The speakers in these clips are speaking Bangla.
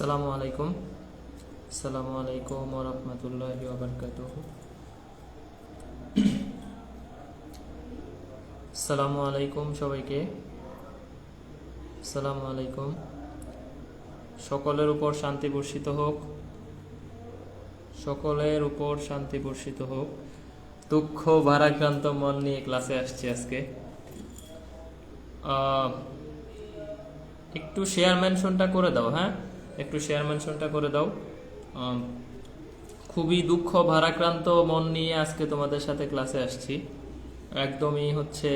আসসালামু আলাইকুম। আসসালামু আলাইকুম ওয়া রাহমাতুল্লাহি ওয়া বারাকাতুহু। আসসালামু আলাইকুম সবাইকে। আসসালামু আলাইকুম। সকলের উপর শান্তি বর্ষিত হোক, সকলের উপর শান্তি বর্ষিত হোক। দুঃখ ভারাক্রান্ত মন নিয়ে ক্লাসে আসছি আজকে। একটু শেয়ার মেনশনটা করে দাও, হ্যাঁ, একটু শেয়ার মেনশনটা করে দাও। খুবই দুঃখ ভারাক্রান্ত মন নিয়ে আজকে তোমাদের সাথে ক্লাসে আসছি। একদমই হচ্ছে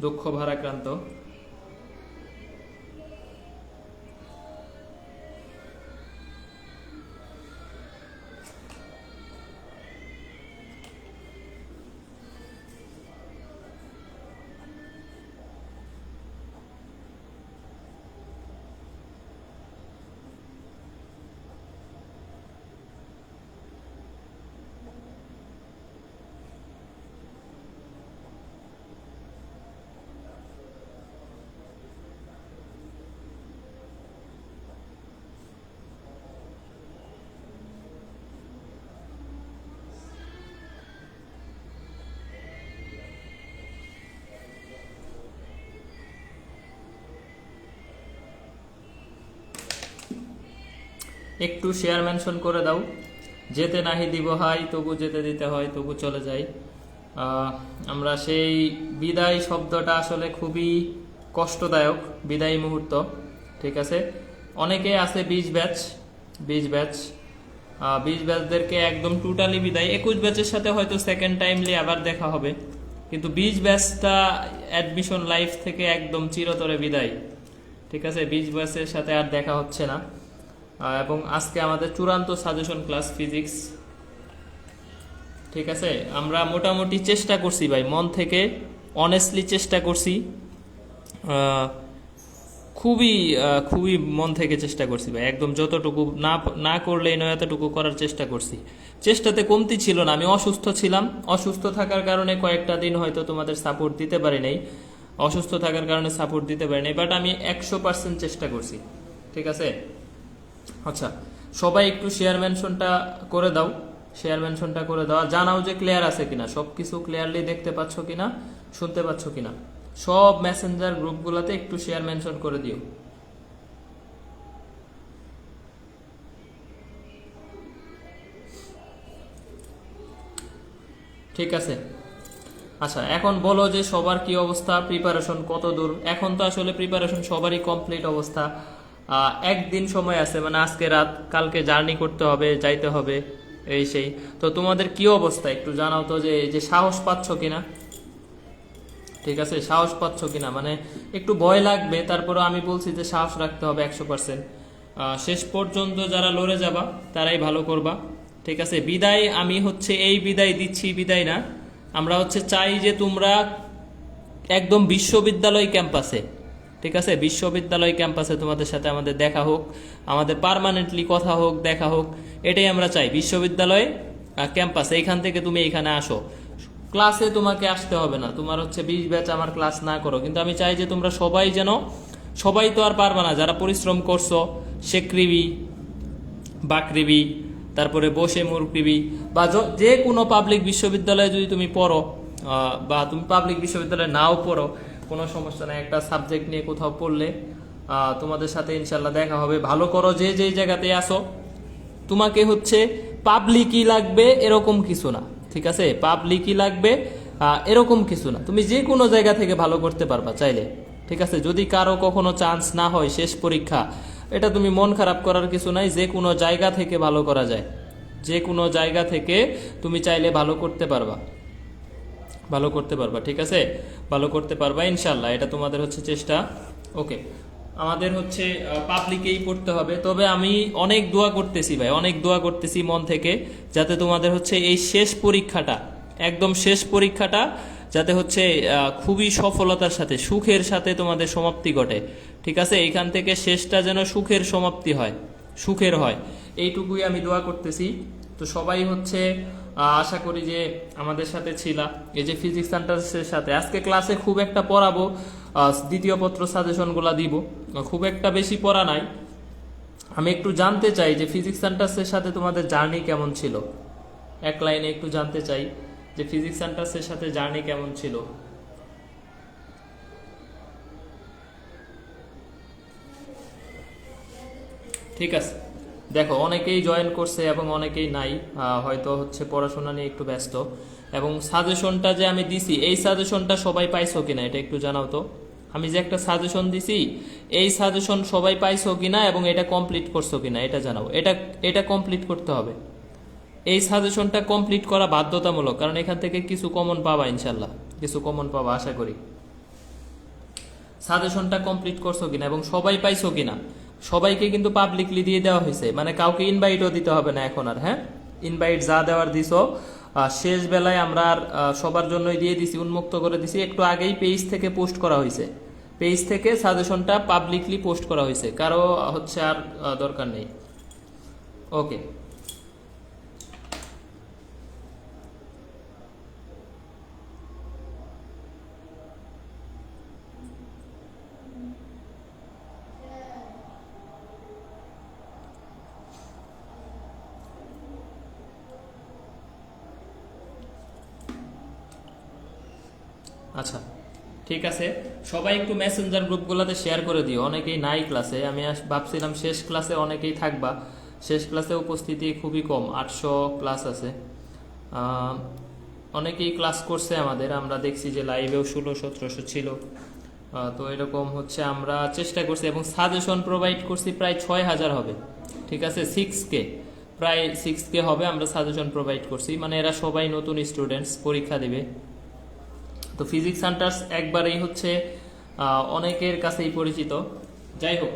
দুঃখ ভারাক্রান্ত। একটু শেয়ার মেনশন করে দাও। যেতে নাহি দিব হাই, তবু যেতে দিতে হয়, তবু চলে যাই। আমরা সেই বিদায় শব্দটা আসলে খুবই কষ্টদায়ক, বিদায়ী মুহূর্ত। ঠিক আছে, অনেকে আছে 20 ব্যাচ, 20 ব্যাচদেরকে একদম টোটালি বিদায়। 21 ব্যাচের সাথে হয়তো সেকেন্ড টাইমলি আবার দেখা হবে, কিন্তু 20 ব্যাচটা অ্যাডমিশন লাইফ থেকে একদম চিরতরে বিদায়। ঠিক আছে, 20 ব্যাচের সাথে আর দেখা হচ্ছে না। এবং আজকে আমাদের চূড়ান্ত সাজেশন ক্লাস ফিজিক্স। ঠিক আছে, আমরা মোটামুটি চেষ্টা করছি ভাই, মন থেকে অনেস্টলি চেষ্টা করছি। খুবই খুবই মন থেকে চেষ্টা করছি ভাই, একদম যতটুকু না না করলেই নয় এতটুকু করার চেষ্টা করছি। চেষ্টাতে কমতি ছিল না। আমি অসুস্থ ছিলাম, অসুস্থ থাকার কারণে কয়েকটা দিন হয়তো তোমাদের সাপোর্ট দিতে পারি নাই, অসুস্থ থাকার কারণে সাপোর্ট দিতে পারি নাই, বাট আমি 100% চেষ্টা করছি। ঠিক আছে, আচ্ছা সবাই একটু শেয়ার মেনশনটা করে দাও, শেয়ার মেনশনটা করে দাও। জানাও যে ক্লিয়ার আছে কিনা, সব কিছু ক্লিয়ারলি দেখতে পাচ্ছ কিনা, শুনতে পাচ্ছ কিনা। সব মেসেঞ্জার গ্রুপগুলোতে একটু শেয়ার মেনশন করে দিও। ঠিক আছে, আচ্ছা এখন বলো যে সবার কি অবস্থা, প্রিপারেশন কত দূর? এখন তো আসলে প্রিপারেশন সবারই কমপ্লিট অবস্থা। একদিন সময় আছে, মানে আজকে রাত, কালকে জার্নি করতে হবে, যাইতে হবে, এই সেই। তো তোমাদের কি অবস্থা একটু জানাও তো, যে এই যে সাহস পাচ্ছ কিনা। ঠিক আছে, সাহস পাচ্ছ কিনা, মানে একটু ভয় লাগবে, তারপরে আমি বলছি যে সাহস রাখতে হবে 100%। শেষ পর্যন্ত যারা লড়ে যাবা তারাই ভালো করবা। ঠিক আছে, বিদায় আমি হচ্ছে এই বিদায় দিচ্ছি, বিদায় না, আমরা হচ্ছে চাই যে তোমরা একদম বিশ্ববিদ্যালয় ক্যাম্পাসে, ঠিক আছে, বিশ্ববিদ্যালয় ক্যাম্পাসে তোমাদের সাথে আমাদের দেখা হোক, আমাদের পার্মানেন্টলি কথা হোক, দেখা হোক, এটাই আমরা চাই। বিশ্ববিদ্যালয় ক্যাম্পাসে, এইখান থেকে তুমি এইখানে আসো, ক্লাসে তোমাকে আসতে হবে না। তোমার হচ্ছে 20 ব্যাচ আমার ক্লাস না করো, কিন্তু আমি চাই যে তোমরা সবাই যেন, সবাই তো আর পারবা না, যারা পরিশ্রম করছো, শেকৃবি, বাকৃবি, তারপরে বসে মুরকৃবি, বা যে কোনো পাবলিক বিশ্ববিদ্যালয়ে যদি তুমি পড়ো, বা তুমি পাবলিক বিশ্ববিদ্যালয়ে নাও পড়ো, কোনো সমস্যা নাই। একটা সাবজেক্ট নিয়ে কোথাও পড়লে তোমাদের সাথে ইনশাল্লাহ দেখা হবে। ভালো করো, যে যেই জায়গাতে আসো। তোমাকে হচ্ছে পাবলিকই লাগবে এরকম কিছু না, ঠিক আছে, পাবলিকই লাগবে এরকম কিছু না। তুমি যে কোনো জায়গা থেকে ভালো করতে পারবা চাইলে। ঠিক আছে, যদি কারো কখনো চান্স না হয় শেষ পরীক্ষা, এটা তুমি মন খারাপ করার কিছু নাই, যে কোনো জায়গা থেকে ভালো করা যায়। যে কোনো জায়গা থেকে তুমি চাইলে ভালো করতে পারবা, ভালো করতে পারবা। ঠিক আছে, ভালো করতে পারবা ইনশাল্লাহ, এটা তোমাদের হচ্ছে চেষ্টা। ওকে, আমাদের হচ্ছে পাবলিকেই পড়তে হবে। তবে আমি অনেক দোয়া করতেছি ভাই, অনেক দোয়া করতেছি মন থেকে, যাতে তোমাদের হচ্ছে এই শেষ পরীক্ষাটা, একদম শেষ পরীক্ষাটা যাতে হচ্ছে খুবই সফলতার সাথে, সুখের সাথে তোমাদের সমাপ্তি ঘটে। ঠিক আছে, এইখান থেকে শেষটা যেন সুখের সমাপ্তি হয়, সুখের হয়, এইটুকুই আমি দোয়া করতেছি। তো সবাই হচ্ছে আশা করি যে আমাদের সাথে ছিলা, এই যে ফিজিক্স সেন্টারের সাথে আজকে ক্লাসে খুব একটা পড়াবো, দ্বিতীয় পত্র সাজেশনগুলো দিব, খুব একটা বেশি পড়া নাই, আমি একটু জানতে চাই যে ফিজিক্স সেন্টার্সের সাথে তোমাদের জার্নি কেমন ছিল, এক লাইনে একটু জানতে চাই যে ফিজিক্স সেন্টার্সের সাথে জার্নি কেমন ছিল। ঠিক আছে, দেখো অনেকেই জয়েন করছে এবং অনেকেই নাই, হয়তো হচ্ছে পড়াশোনা নিয়ে একটু ব্যস্ত। এবং সাজেশনটা যে আমি দিছি, এই সাজেশনটা সবাই পাইছো কিনা এটা একটু জানাও তো। আমি যে একটা সাজেশন দিছি, এই সাজেশন সবাই পাইছো কিনা এবং এটা কমপ্লিট করছো কিনা এটা জানাও। এটা এটা কমপ্লিট করতে হবে, এই সাজেশনটা কমপ্লিট করা বাধ্যতামূলক, কারণ এখান থেকে কিছু কমন পাবা, ইনশাল্লাহ কিছু কমন পাবা আশা করি। সাজেশনটা কমপ্লিট করছো কিনা এবং সবাই পাইছো কিনা। সবাইকে কিন্তু পাবলিকলি দিয়ে দেওয়া হয়েছে, মানে কাউকে ইনভাইটও দিতে হবে না এখন আর। হ্যাঁ, ইনভাইট যা দেওয়ার দিছো শেষ বেলায় আমরা আর সবার জন্যই দিয়ে দিছি, উন্মুক্ত করে দিছি। একটু আগেই পেজ থেকে পোস্ট করা হয়েছে, পেজ থেকে সাজেশনটা পাবলিকলি পোস্ট করা হয়েছে, কারো হচ্ছে আর দরকার নেই। ওকে, আচ্ছা ঠিক আছে, সবাই একটু মেসেঞ্জার গ্রুপগুলোতে শেয়ার করে দিও। অনেকেই নাই ক্লাসে, আমি ভাবছিলাম শেষ ক্লাসে অনেকেই থাকবা, শেষ ক্লাসে উপস্থিতি খুবই কম, 800 ক্লাস আছে। অনেকেই ক্লাস করছে আমাদের, আমরা দেখছি যে লাইভেও 1600-1700 ছিল। তো এরকম হচ্ছে আমরা চেষ্টা করছি এবং সাজেশন প্রোভাইড করছি প্রায় 6000 হবে। ঠিক আছে, 6K, প্রায় 6K হবে আমরা সাজেশন প্রোভাইড করছি, মানে এরা সবাই নতুন স্টুডেন্টস, পরীক্ষা দিবে। তো ফিজিক্স সেন্টার্স একবারেই হচ্ছে অনেকের কাছেই পরিচিত। যাই হোক,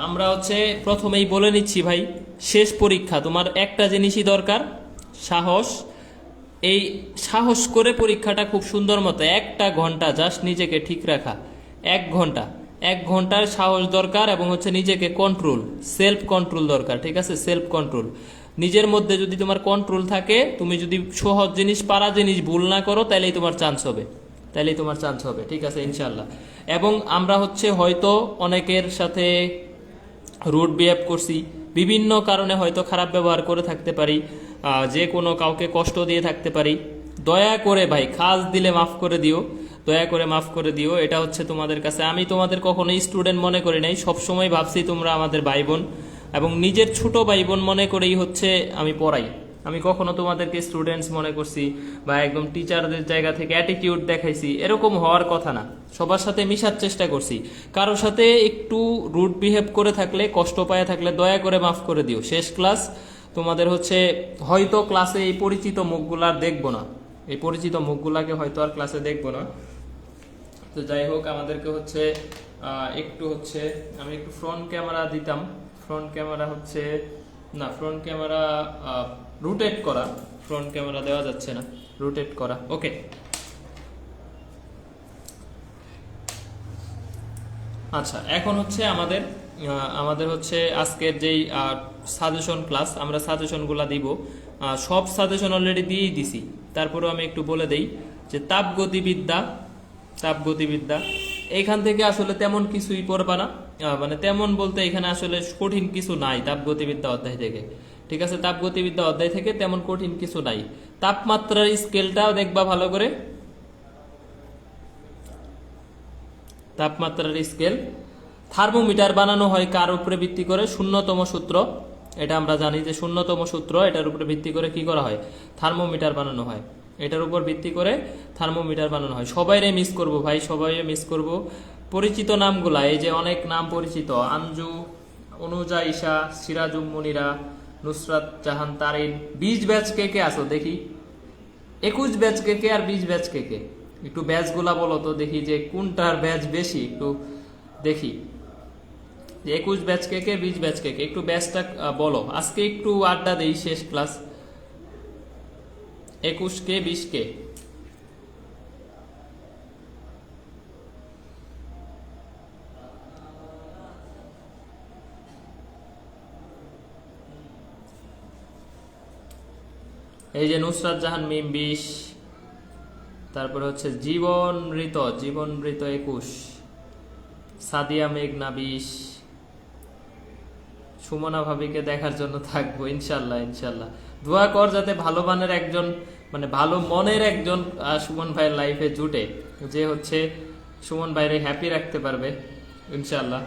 আমরা হচ্ছে প্রথমেই বলে নিচ্ছি ভাই, শেষ পরীক্ষা, তোমার একটা জিনিসই দরকার, সাহস। এই সাহস করে পরীক্ষাটা খুব সুন্দর মতো 1টা ঘন্টা জাস্ট নিজেকে ঠিক রাখা, 1 ঘন্টার সাহস দরকার এবং হচ্ছে নিজেকে কন্ট্রোল, সেলফ কন্ট্রোল দরকার। ঠিক আছে, সেলফ কন্ট্রোল, নিজের মধ্যে যদি তোমার কন্ট্রোল থাকে, তুমি যদি সহজ জিনিস পারা জিনিস ভুল না করো, তাহলেই তোমার চান্স হবে, তাহলেই তোমার চান্স হবে। ঠিক আছে ইনশাল্লাহ। এবং আমরা হচ্ছে হয়তো অনেকের সাথে রুড বিহেভ করছি, বিভিন্ন কারণে হয়তো খারাপ ব্যবহার করে থাকতে পারি, যে কোনো কাউকে কষ্ট দিয়ে থাকতে পারি। দয়া করে ভাই, খাস দিলে মাফ করে দিও, দয়া করে মাফ করে দিও। এটা হচ্ছে তোমাদের কাছে, আমি তোমাদের কখনোই স্টুডেন্ট মনে করি নাই, সবসময় ভাবছি তোমরা আমাদের ভাই বোন, এবং নিজের ছোট ভাই বোন মনে করেই হচ্ছে আমি পড়াই। আমি কখনো তোমাদেরকে স্টুডেন্টস মনে করছি বা একদম টিচারদের জায়গা থেকে অ্যাটিটিউড দেখাইছি, এরকম হওয়ার কথা না। সবার সাথে মিশার চেষ্টা করছি, কারোর সাথে একটু রুড বিহেভ করে থাকলে, কষ্ট পায় থাকলে দয়া করে মাফ করে দিও। শেষ ক্লাস তোমাদের হচ্ছে, হয়তো ক্লাসে এই পরিচিত মুখগুলো আর দেখবো না, এই পরিচিত মুখগুলাকে হয়তো আর ক্লাসে দেখবো না। তো যাই হোক, আমাদেরকে হচ্ছে একটু হচ্ছে, আমি একটু ফ্রন্ট ক্যামেরা দিতাম, ফ্রন্ট ক্যামেরা হচ্ছে না, ফ্রন্ট ক্যামেরা রোটেট করা, ফ্রন্ট ক্যামেরা দেওয়া যাচ্ছে না, রোটেট করা। ওকে, আচ্ছা এখন হচ্ছে আমাদের আমাদের হচ্ছে আজকের যেই সাজেশন ক্লাস, আমরা সাজেশনগুলো দিব, সব সাজেশন অলরেডি দিয়েই দিছি। তারপরেও আমি একটু বলে দেই যে তাপগতিবিদ্যা, তাপগতিবিদ্যা এইখান থেকে আসলে তেমন কিছুই পড়বা না, মানে তেমন বলতে এখানে আসলে কঠিন কিছু নাই তাপগতিবিদ্যা অধ্যায় থেকে। ঠিক আছে, তাপগতিবিদ্যা অধ্যায় থেকে তেমন কঠিন কিছু নাই। তাপমাত্রার স্কেলটাও দেখবা ভালো করে, তাপমাত্রার স্কেল। থার্মোমিটার বানানো হয় কার উপরে ভিত্তি করে? শূন্যতম সূত্র, এটা আমরা জানি যে শূন্যতম সূত্র, এটার উপরে ভিত্তি করে কি করা হয়? থার্মোমিটার বানানো হয়, এটার উপর ভিত্তি করে থার্মোমিটার বানানো হয়। সবাইরে মিস করব ভাই, সবাইরে মিস করব। পরিচিত নামগুলা, এই যে অনেক নাম পরিচিত, আঞ্জু, অনুজা, ঈশা, সিরাজুম মুনিরা, নুসরাত জাহান, তারিন। 20 ব্যাচ কে কে আসো দেখি, 21 ব্যাচ কে কে আর 20 ব্যাচ কে কে? একটু ব্যাচগুলা বলো তো দেখি, যে কোনটার ব্যাচ বেশি, একটু দেখি। 21 ব্যাচ কে কে, 20 ব্যাচ কে কে, একটু ব্যাচটা বলো। আজকে একটু আড্ডা দেই, শেষ ক্লাস। 21 কে, 20 কে? এই যে নুসরাত জাহান মিম 20, তারপরে হচ্ছে জীবন মৃত, জীবন মৃত 21, সাদিয়া মেঘনা 20, সুমনা ভাবিকে দেখার জন্য থাকবো ইনশাল্লাহ ইনশাল্লাহ। দোয়া কর যাতে ভালো মানের একজন, মানে ভালো মনের একজন সুমন ভাইয়ের লাইফে জুটে, যে হচ্ছে সুমন ভাইরে হ্যাপি রাখতে পারবে ইনশাল্লাহ।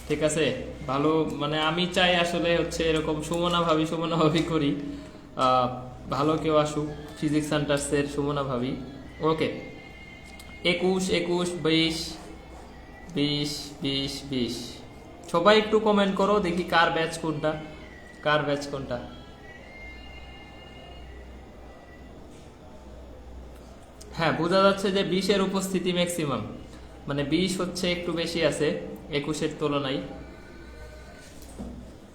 ঠিক আছে, ভালো মানে আমি চাই আসলে হচ্ছে এরকম সুমনা ভাবি করি, ভালো কেউ আসুক ফিজিক্স সেন্টার্সের সুমনা ভাবি। ওকে, 21, 21, 22, 20, 20, 20। সবাই একটু কমেন্ট করো দেখি কার ব্যাচ কোনটা। হ্যাঁ, বোঝা যাচ্ছে যে 20-এর উপস্থিতি ম্যাক্সিমাম, মানে 20 হচ্ছে একটু বেশি আছে 21-এর তুলনায়।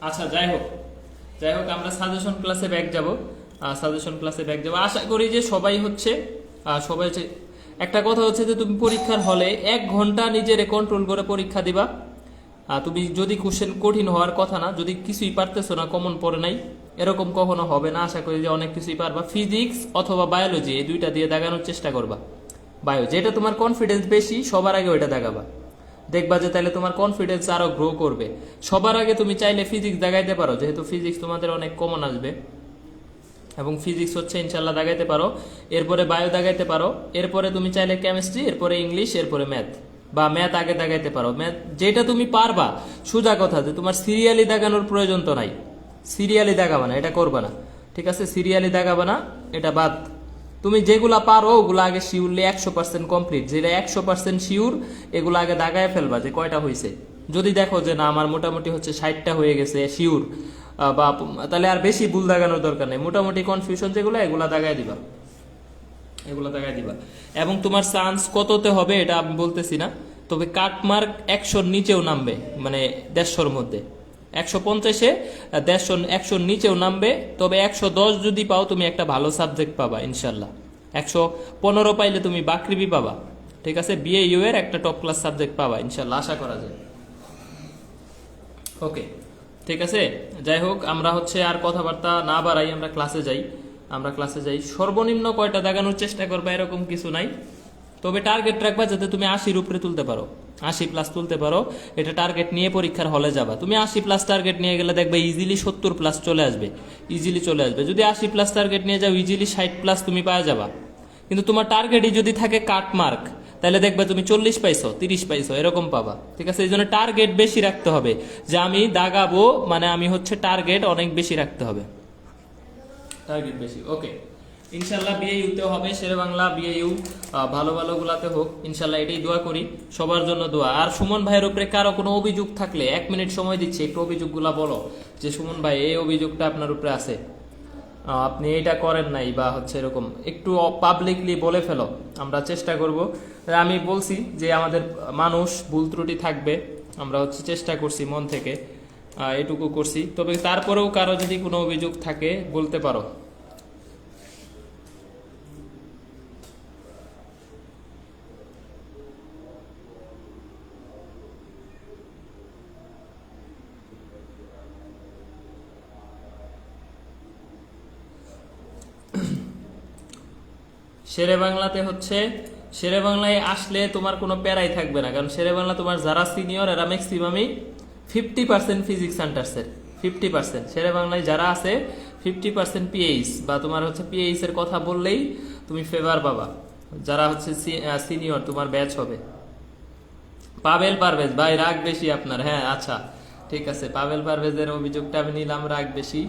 আচ্ছা, যাই হোক আমরা সাজেশন ক্লাসে ব্যাক যাব। আশা করি যে সবাই হচ্ছে একটা কথা হচ্ছে যে তুমি পরীক্ষার হলে 1 ঘন্টা নিজেরে কন্ট্রোল করে পরীক্ষা দিবা। তুমি যদি কোশ্চেন কঠিন হওয়ার কথা না, যদি কিছুই পারতেছো না, কমন পড়ে নাই, এরকম কখনো হবে না। আশা করি যে অনেক কিছুই পারবা। ফিজিক্স অথবা বায়োলজি এই দুইটা দিয়ে দাগানোর চেষ্টা করবা। বায়ো যেটা তোমার কনফিডেন্স বেশি সবার আগে ওইটা দাগাবা, দেখবা যে তাহলে তোমার কনফিডেন্স আরো গ্রো করবে। সবার আগে তুমি চাইলে ফিজিক্স দাগাইতে পারো, যেহেতু ফিজিক্স তোমাদের অনেক কমন আসবে, এবং ফিজিক্স হচ্ছে ইনশাল্লাহ দাগাইতে পারো। এরপরে বায়ো দাগাইতে পারো, এরপরে তুমি চাইলে কেমিস্ট্রি, এরপরে ইংলিশ, এরপরে ম্যাথ, বা ম্যাথ আগে দাগাইতে পারো। ম্যাথ যেটা তুমি পারবা, সোজা কথা যে তোমার সিরিয়ালি দাগানোর প্রয়োজন তো নাই, সিরিয়ালি দাগাবা না, এটা করবা না। ঠিক আছে, সিরিয়ালি দাগাবা না, এটা বাদ। তুমি যেগুলা পারো ওগুলো আগে শিওরলি 100% কমপ্লিট, যেটা 100% শিওর এগুলো আগে দাগায় ফেলবা যে কয়টা হয়েছে। যদি দেখো যে না আমার মোটামুটি হচ্ছে 60টা হয়ে গেছে শিওর, বা তাহলে আর বেশি ভুল দাগানোর দরকার নেই। মোটামুটি কনফিউশন যেগুলো এগুলা দাগায় দিবা, এবং তোমার চান্স কততে হবে এটা আমি বলতেছি না, তবে কাটমার্ক 100-র নিচেও নামবে, মানে 150-র মধ্যে। 150-এ 150-100-র নিচেও নামবে, তবে 110 যদি পাও তুমি একটা ভালো সাবজেক্ট পাবা ইনশাল্লাহ। 115 পাইলে তুমি বাকৃবি পাবা। ঠিক আছে, বিএইউ এর একটা টপ ক্লাস সাবজেক্ট পাবা ইনশাল্লাহ, আশা করা যায়। ওকে, ঠিক আছে, যাই হোক আমরা হচ্ছে আর কথাবার্তা না বাড়াই, আমরা ক্লাসে যাই। সর্বনিম্ন কয়টা দাগানোর চেষ্টা করবা এরকম কিছু নাই, তবে টার্গেট রাখবা যাতে তুমি 80-র উপরে তুলতে পারো, 80+ তুলতে পারো। এটা টার্গেট নিয়ে পরীক্ষার হলে যাবা। তুমি 80+ টার্গেট নিয়ে গেলে দেখবে ইজিলি 70+ চলে আসবে, যদি 80+ টার্গেট নিয়ে যাও ইজিলি 60+ তুমি পাওয়া যাবা। কিন্তু তোমার টার্গেটই যদি থাকে কাটমার্ক, তাহলে দেখবে তুমি 40 পাইছো, 30 পাইছো, এরকম পাবা। ঠিক আছে, এই জন্য টার্গেট বেশি রাখতে হবে, যে আমি দাগাবো মানে আমি হচ্ছে টার্গেট অনেক বেশি রাখতে হবে, টার্গেট বেশি। ওকে, ইনশাল্লাহ বিএইউতেও হবে, শেরেবাংলা বিএইউ ভালো গুলাতে হোক ইনশাল্লাহ, এটাই দোয়া করি, সবার জন্য দোয়া। আর সুমন ভাইয়ের উপরে কারো কোনো অভিযোগ থাকলে 1 মিনিট সময় দিচ্ছি, একটু অভিযোগগুলা বলো, যে সুমন ভাই এই অভিযোগটা আপনার উপরে আছে, আপনি এটা করেন নাই, বা হচ্ছে এরকম একটু পাবলিকলি বলে ফেলো, আমরা চেষ্টা করব। আমি বলছি যে আমাদের মানুষ, ভুল ত্রুটি থাকবে, আমরা হচ্ছে চেষ্টা করছি মন থেকে, এটুকু করছি। তবে তারপরেও কারো যদি কোনো অভিযোগ থাকে বলতে পারো। শেরে বাংলায় আসলে তোমার কোনো প্যারাই থাকবে না, কারণ শেরে বাংলা তোমার যারা সিনিয়র এরা ম্যাক্সিমামই 50% ফিজিক্স সেন্টার্সের, 50%। শেরে বাংলায় যারা আছে 50% পিএইচ, বা তোমার হচ্ছে পিএইচ এর কথা বললেই তুমি ফেভার পাবা, যারা হচ্ছে সিনিয়র তোমার ব্যাচ হবে। পাবেল পারভেজ ভাই রাগ বেশি আপনার, হ্যাঁ আচ্ছা ঠিক আছে, পাবেল পারভেজের অভিযোগটা আমি নিলাম, রাগ বেশি।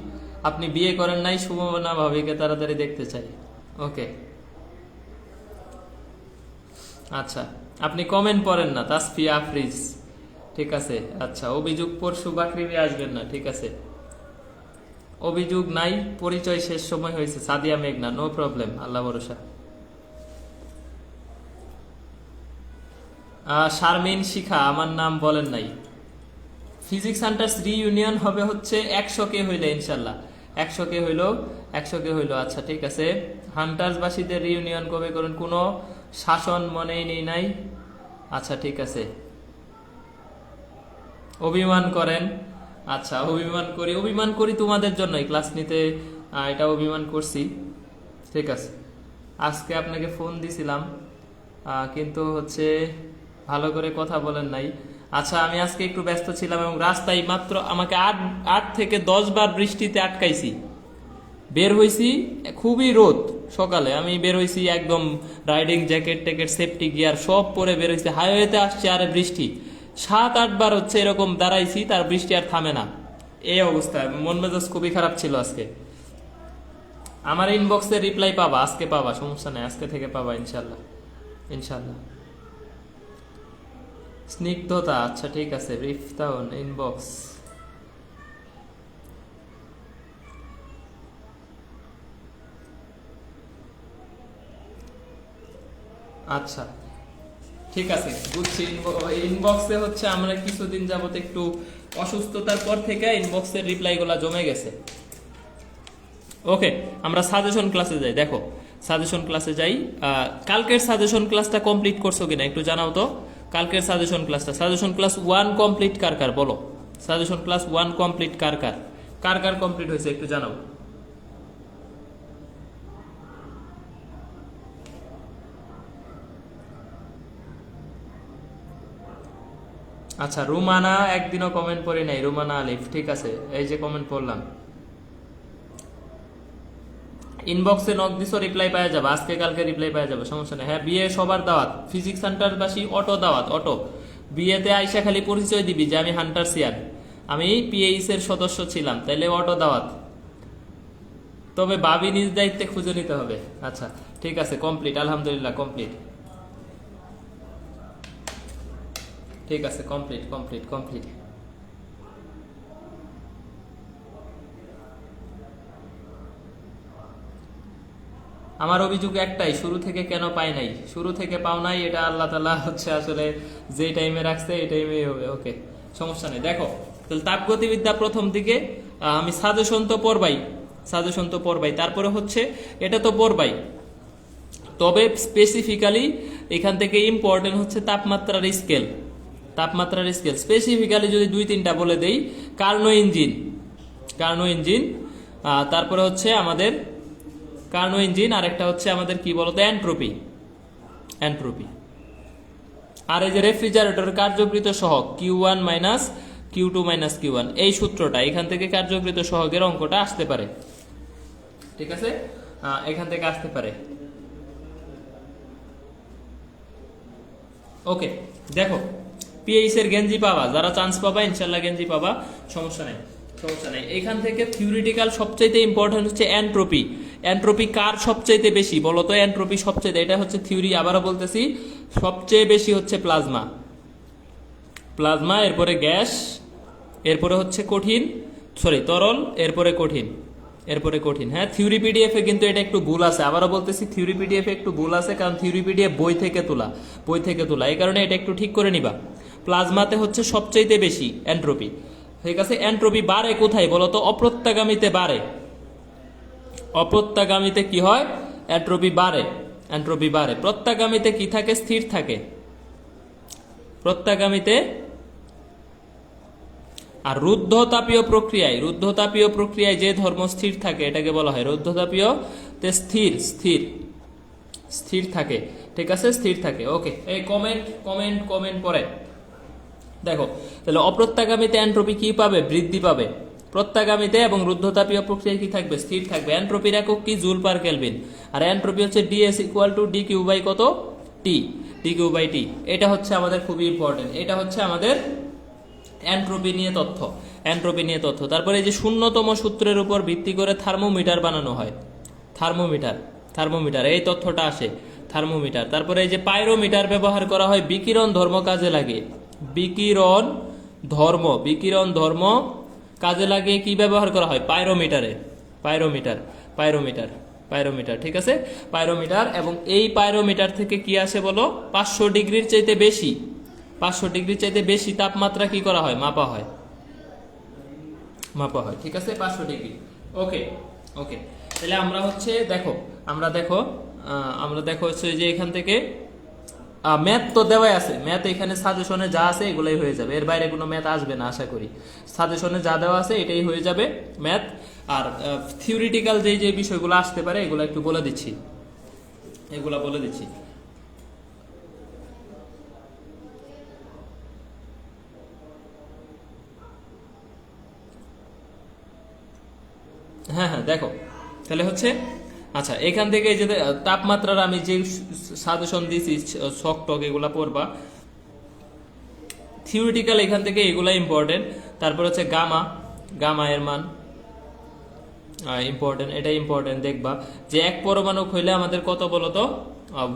আপনি বিয়ে করেন নাই, সুমনা ভাবিকে তাড়াতাড়ি দেখতে চাই। ওকে, আচ্ছা, আপনি কমেন্ট পড়েন না, তাসফি আফরিজ, ঠিক আছে। আচ্ছা, অভিযোগ পরশু বাকরিবি আসবেন না, ঠিক আছে, অভিযোগ নাই, পরিচয় শেষ সময় হয়েছে। সাদিয়া মেঘনা, নো প্রবলেম, আল্লাহ ভরসা। শারমিন শিখা, আমার নাম বলেন নাই। ফিজিক্স হান্টার্স রিইউনিয়ন হবে হচ্ছে 100K হইলে ইনশাল্লাহ, 100K হইলো। আচ্ছা ঠিক আছে, হান্টার্সবাসীদের রিইউনিয়ন কবে করেন, কোনো শাসন মনেই নেই নাই। আচ্ছা ঠিক আছে, অভিমান করেন, আচ্ছা অভিমান করি তোমাদের জন্যই ক্লাস নিতে, এটা অভিমান করছি। ঠিক আছে, আজকে আপনাকে ফোন দিছিলাম, কিন্তু হচ্ছে ভালো করে কথা বলেন নাই। আচ্ছা, আমি আজকে একটু ব্যস্ত ছিলাম এবং রাস্তায় মাত্র আমাকে 8 থেকে 10 বার বৃষ্টিতে আটকাইছি। বের হইছি, খুবই রোদ সকালে, আমি বের হইছি একদম রাইডিং জ্যাকেট ট্যাকেট সেফটি গিয়ার সব পরে বের হইছি, হাইওয়েতে আসছে আরে বৃষ্টি, 7-8 বার হচ্ছে এরকম দাঁড়াইছি, তার বৃষ্টি আর থামে না। এই অবস্থা, মন মেজাজ খুবই খারাপ ছিল আজকে। আমার ইনবক্সে রিপ্লাই পাবা, আজকে পাবা, সমস্যা নেই, আজকে থেকে পাবা ইনশাল্লাহ, ইনশাল্লাহ। স্নিগ্ধতা, আচ্ছা ঠিক আছে, রিফতাউন ইনবক্স। আচ্ছা ঠিক আছে, বুঝছি। ইনবক্সে হচ্ছে আমরা কিছুদিন যাবত একটু অসুস্থতার পর থেকে ইনবক্সের রিপ্লাইগুলো জমে গেছে। ওকে, আমরা সাজেশন ক্লাসে যাই। দেখো, সাজেশন ক্লাসে যাই। কালকের সাজেশন ক্লাসটা কমপ্লিট করছো কিনা একটু জানাও তো। কালকের সাজেশন ক্লাসটা, সাজেশন ক্লাস 1 কমপ্লিট কার কার বলো। সাজেশন ক্লাস 1 কমপ্লিট কার কার, কার কার কমপ্লিট হয়েছে একটু জানাও। আচ্ছা, রুমানা একদিনও কমেন্ট পড়ি নাই, রুমানা আলিফ, ঠিক আছে, এই যে কমেন্ট পড়লাম। ইনবক্সে নক দিছো, রিপ্লাই পাওয়া যাবে, আজকে কালকে রিপ্লাই পাওয়া যাবে, সমস্যা নেই। হ্যাঁ, বিয়ে সবার দাওয়াত, ফিজিক্স হান্টারবাসী অটো দাওয়াত, অটো বিয়েতে আইসা খালি পরিচয় দিবি যে আমি হান্টার সিয়ার, আমি পিএইচ এর সদস্য ছিলাম, তাইলে অটো দাওয়াত। তবে ভাবি নিজ দায়িত্বে খুঁজে নিতে হবে। আচ্ছা ঠিক আছে, কমপ্লিট, আলহামদুলিল্লাহ কমপ্লিট, ঠিক আছে, কমপ্লিট কমপ্লিট কমপ্লিট। আমার অভিযোগ একটাই, শুরু থেকে কেন পাই নাই, শুরু থেকে পাও নাই, এটা আল্লাহ তাআলা হচ্ছে আসলে যে টাইমে রাখছে এই টাইমে হবে। ওকে, সমস্যা নেই। দেখো, তাহলে তাপগতিবিদ্যা প্রথম দিকে আমি সাজেশন তো পড়বাই, সাজেশন তো পড়বাই, তারপরে হচ্ছে এটা তো পড়বাই, তবে স্পেসিফিক্যালি এখান থেকে ইম্পর্টেন্ট হচ্ছে তাপমাত্রার স্কেল, তাপমাত্রার স্কেল স্পেসিফিক্যালি যদি 2-3টা বলে দেই। কার্নো ইঞ্জিন, কার্নো ইঞ্জিন, তারপরে হচ্ছে আমাদের কার্নো ইঞ্জিন, আর একটা হচ্ছে আমাদের কি বলতো, এন্ট্রপি, এন্ট্রপি। আর এই যে রেফ্রিজারেটর কার্যকৃত সহগ Q1 minus Q2 minus Q1, এই সূত্রটা এখান থেকে কার্যকৃত সহগের অঙ্কটা আসতে পারে, ঠিক আছে, এখান থেকে আসতে পারে। ওকে, দেখো, পিএইচ এর গেঞ্জি পাবা, যারা চান্স পাবা ইনশাল্লাহ গেঞ্জি পাবা, সমস্যা নেই, সমস্যা নেই। এখান থেকে থিওরিটিক্যাল সবচাইতে ইম্পর্টেন্ট হচ্ছে এন্ট্রপি। এন্ট্রপি কার সবচাইতে বেশি বলো তো, এন্ট্রপি সবচাইতে, এটা হচ্ছে থিওরি, আবারও বলতেছি, সবচেয়ে বেশি হচ্ছে প্লাজমা, প্লাজমা, এরপরে গ্যাস, এরপরে হচ্ছে কঠিন, সরি তরল, এরপরে কঠিন, এরপরে কঠিন। হ্যাঁ, থিওরি পিডিএফ এ কিন্তু এটা একটু ভুল আছে, আবারও বলতেছি থিওরি পিডিএফ এ একটু ভুল আছে, কারণ থিওরি পিডিএফ বই থেকে তোলা, বই থেকে তোলা, এই কারণে এটা একটু ঠিক করে নিবা। প্লাজমাতে হচ্ছে সবচাইতে বেশি এন্ট্রপি, ঠিক আছে। এন্ট্রপি বাড়ে কোথায় বলো তো, অপ্রত্যাগামীতে বাড়ে, অপ্রত্যাগামীতে কি হয়, এন্ট্রপি বাড়ে, এন্ট্রপি বাড়ে। প্রত্যাগামীতে কি থাকে, স্থির থাকে, প্রত্যাগামীতে। আর রুদ্ধতাপীয় প্রক্রিয়ায়, রুদ্ধতাপীয় প্রক্রিয়ায় যে ধর্ম স্থির থাকে এটাকে বলা হয় রুদ্ধতাপীয়, তে স্থির, স্থির, স্থির থাকে, ঠিক আছে, স্থির থাকে। ওকে, এই কমেন্ট কমেন্ট কমেন্ট পরে দেখো, তাহলে অপ্রত্যাগামীতে এন্ট্রপি কি পাবে, বৃদ্ধি পাবে। প্রত্যাগামীতে এবং রুদ্ধতাপীয় প্রক্রিয়ায় কি থাকবে, স্থির থাকবে। এন্ট্রপির একক কি, জুল পার কেলভিন, আর এন্ট্রপি হচ্ছে DS equal to D Q by কত, T, D Q by T. এটা হচ্ছে আমাদের খুবই ইম্পর্টেন্ট, এটা হচ্ছে আমাদের এন্ট্রপি নিয়ে তথ্য, এন্ট্রপি নিয়ে তথ্য। তারপরে এই যে শূন্যতম সূত্রের উপর ভিত্তি করে থার্মোমিটার বানানো হয়, থার্মোমিটার, থার্মোমিটার, এই তথ্যটা আসে, থার্মোমিটার। তারপরে এই যে পাইরোমিটার ব্যবহার করা হয় বিকিরণ ধর্ম কাজে লাগে, বিকিরণ ধর্ম, বিকিরণ ধর্ম কাজে লাগিয়ে কি ব্যবহার করা হয়, পাইরোমিটারে, পাইরোমিটার, পাইরোমিটার, পাইরোমিটার, ঠিক আছে, পাইরোমিটার। এবং এই পাইরোমিটার থেকে কি আসে বলো, 500 ডিগ্রির চাইতে বেশি, 500 ডিগ্রির চাইতে বেশি তাপমাত্রা কি করা হয়, মাপা হয়, মাপা হয়, ঠিক আছে, 500 ডিগ্রি। ওকে, ওকে, তাহলে আমরা হচ্ছে দেখো, আমরা দেখো, আমরা দেখো হচ্ছে যে এখান থেকে ম্যাথ তো দেওয়াই আছে, ম্যাথ এখানে সাজেশনে যা আছে এগুলাই হয়ে যাবে, এর বাইরে কোনো ম্যাথ আসবে না আশা করি। সাজেশনে যা দেওয়া আছে এটাই হয়ে যাবে ম্যাথ। আর থিওরিটিক্যাল যে যে বিষয়গুলো আসতে পারে এগুলো একটু বলে দিচ্ছি, এগুলা বলে দিচ্ছি। হ্যাঁ হ্যাঁ দেখো, তাহলে হচ্ছে আচ্ছা এখান থেকে এই যে তাপমাত্রার আমি যে সাজেশন দিয়েছি শক টক এগুলা পড়বা, থিওরিটিক্যাল এখান থেকে এগুলা ইম্পর্টেন্ট। তারপর হচ্ছে গামা, গামা এর মান ইম্পর্টেন্ট, এটা ইম্পর্টেন্ট দেখবা যে এক পরমাণু হইলে আমাদের কত বলতো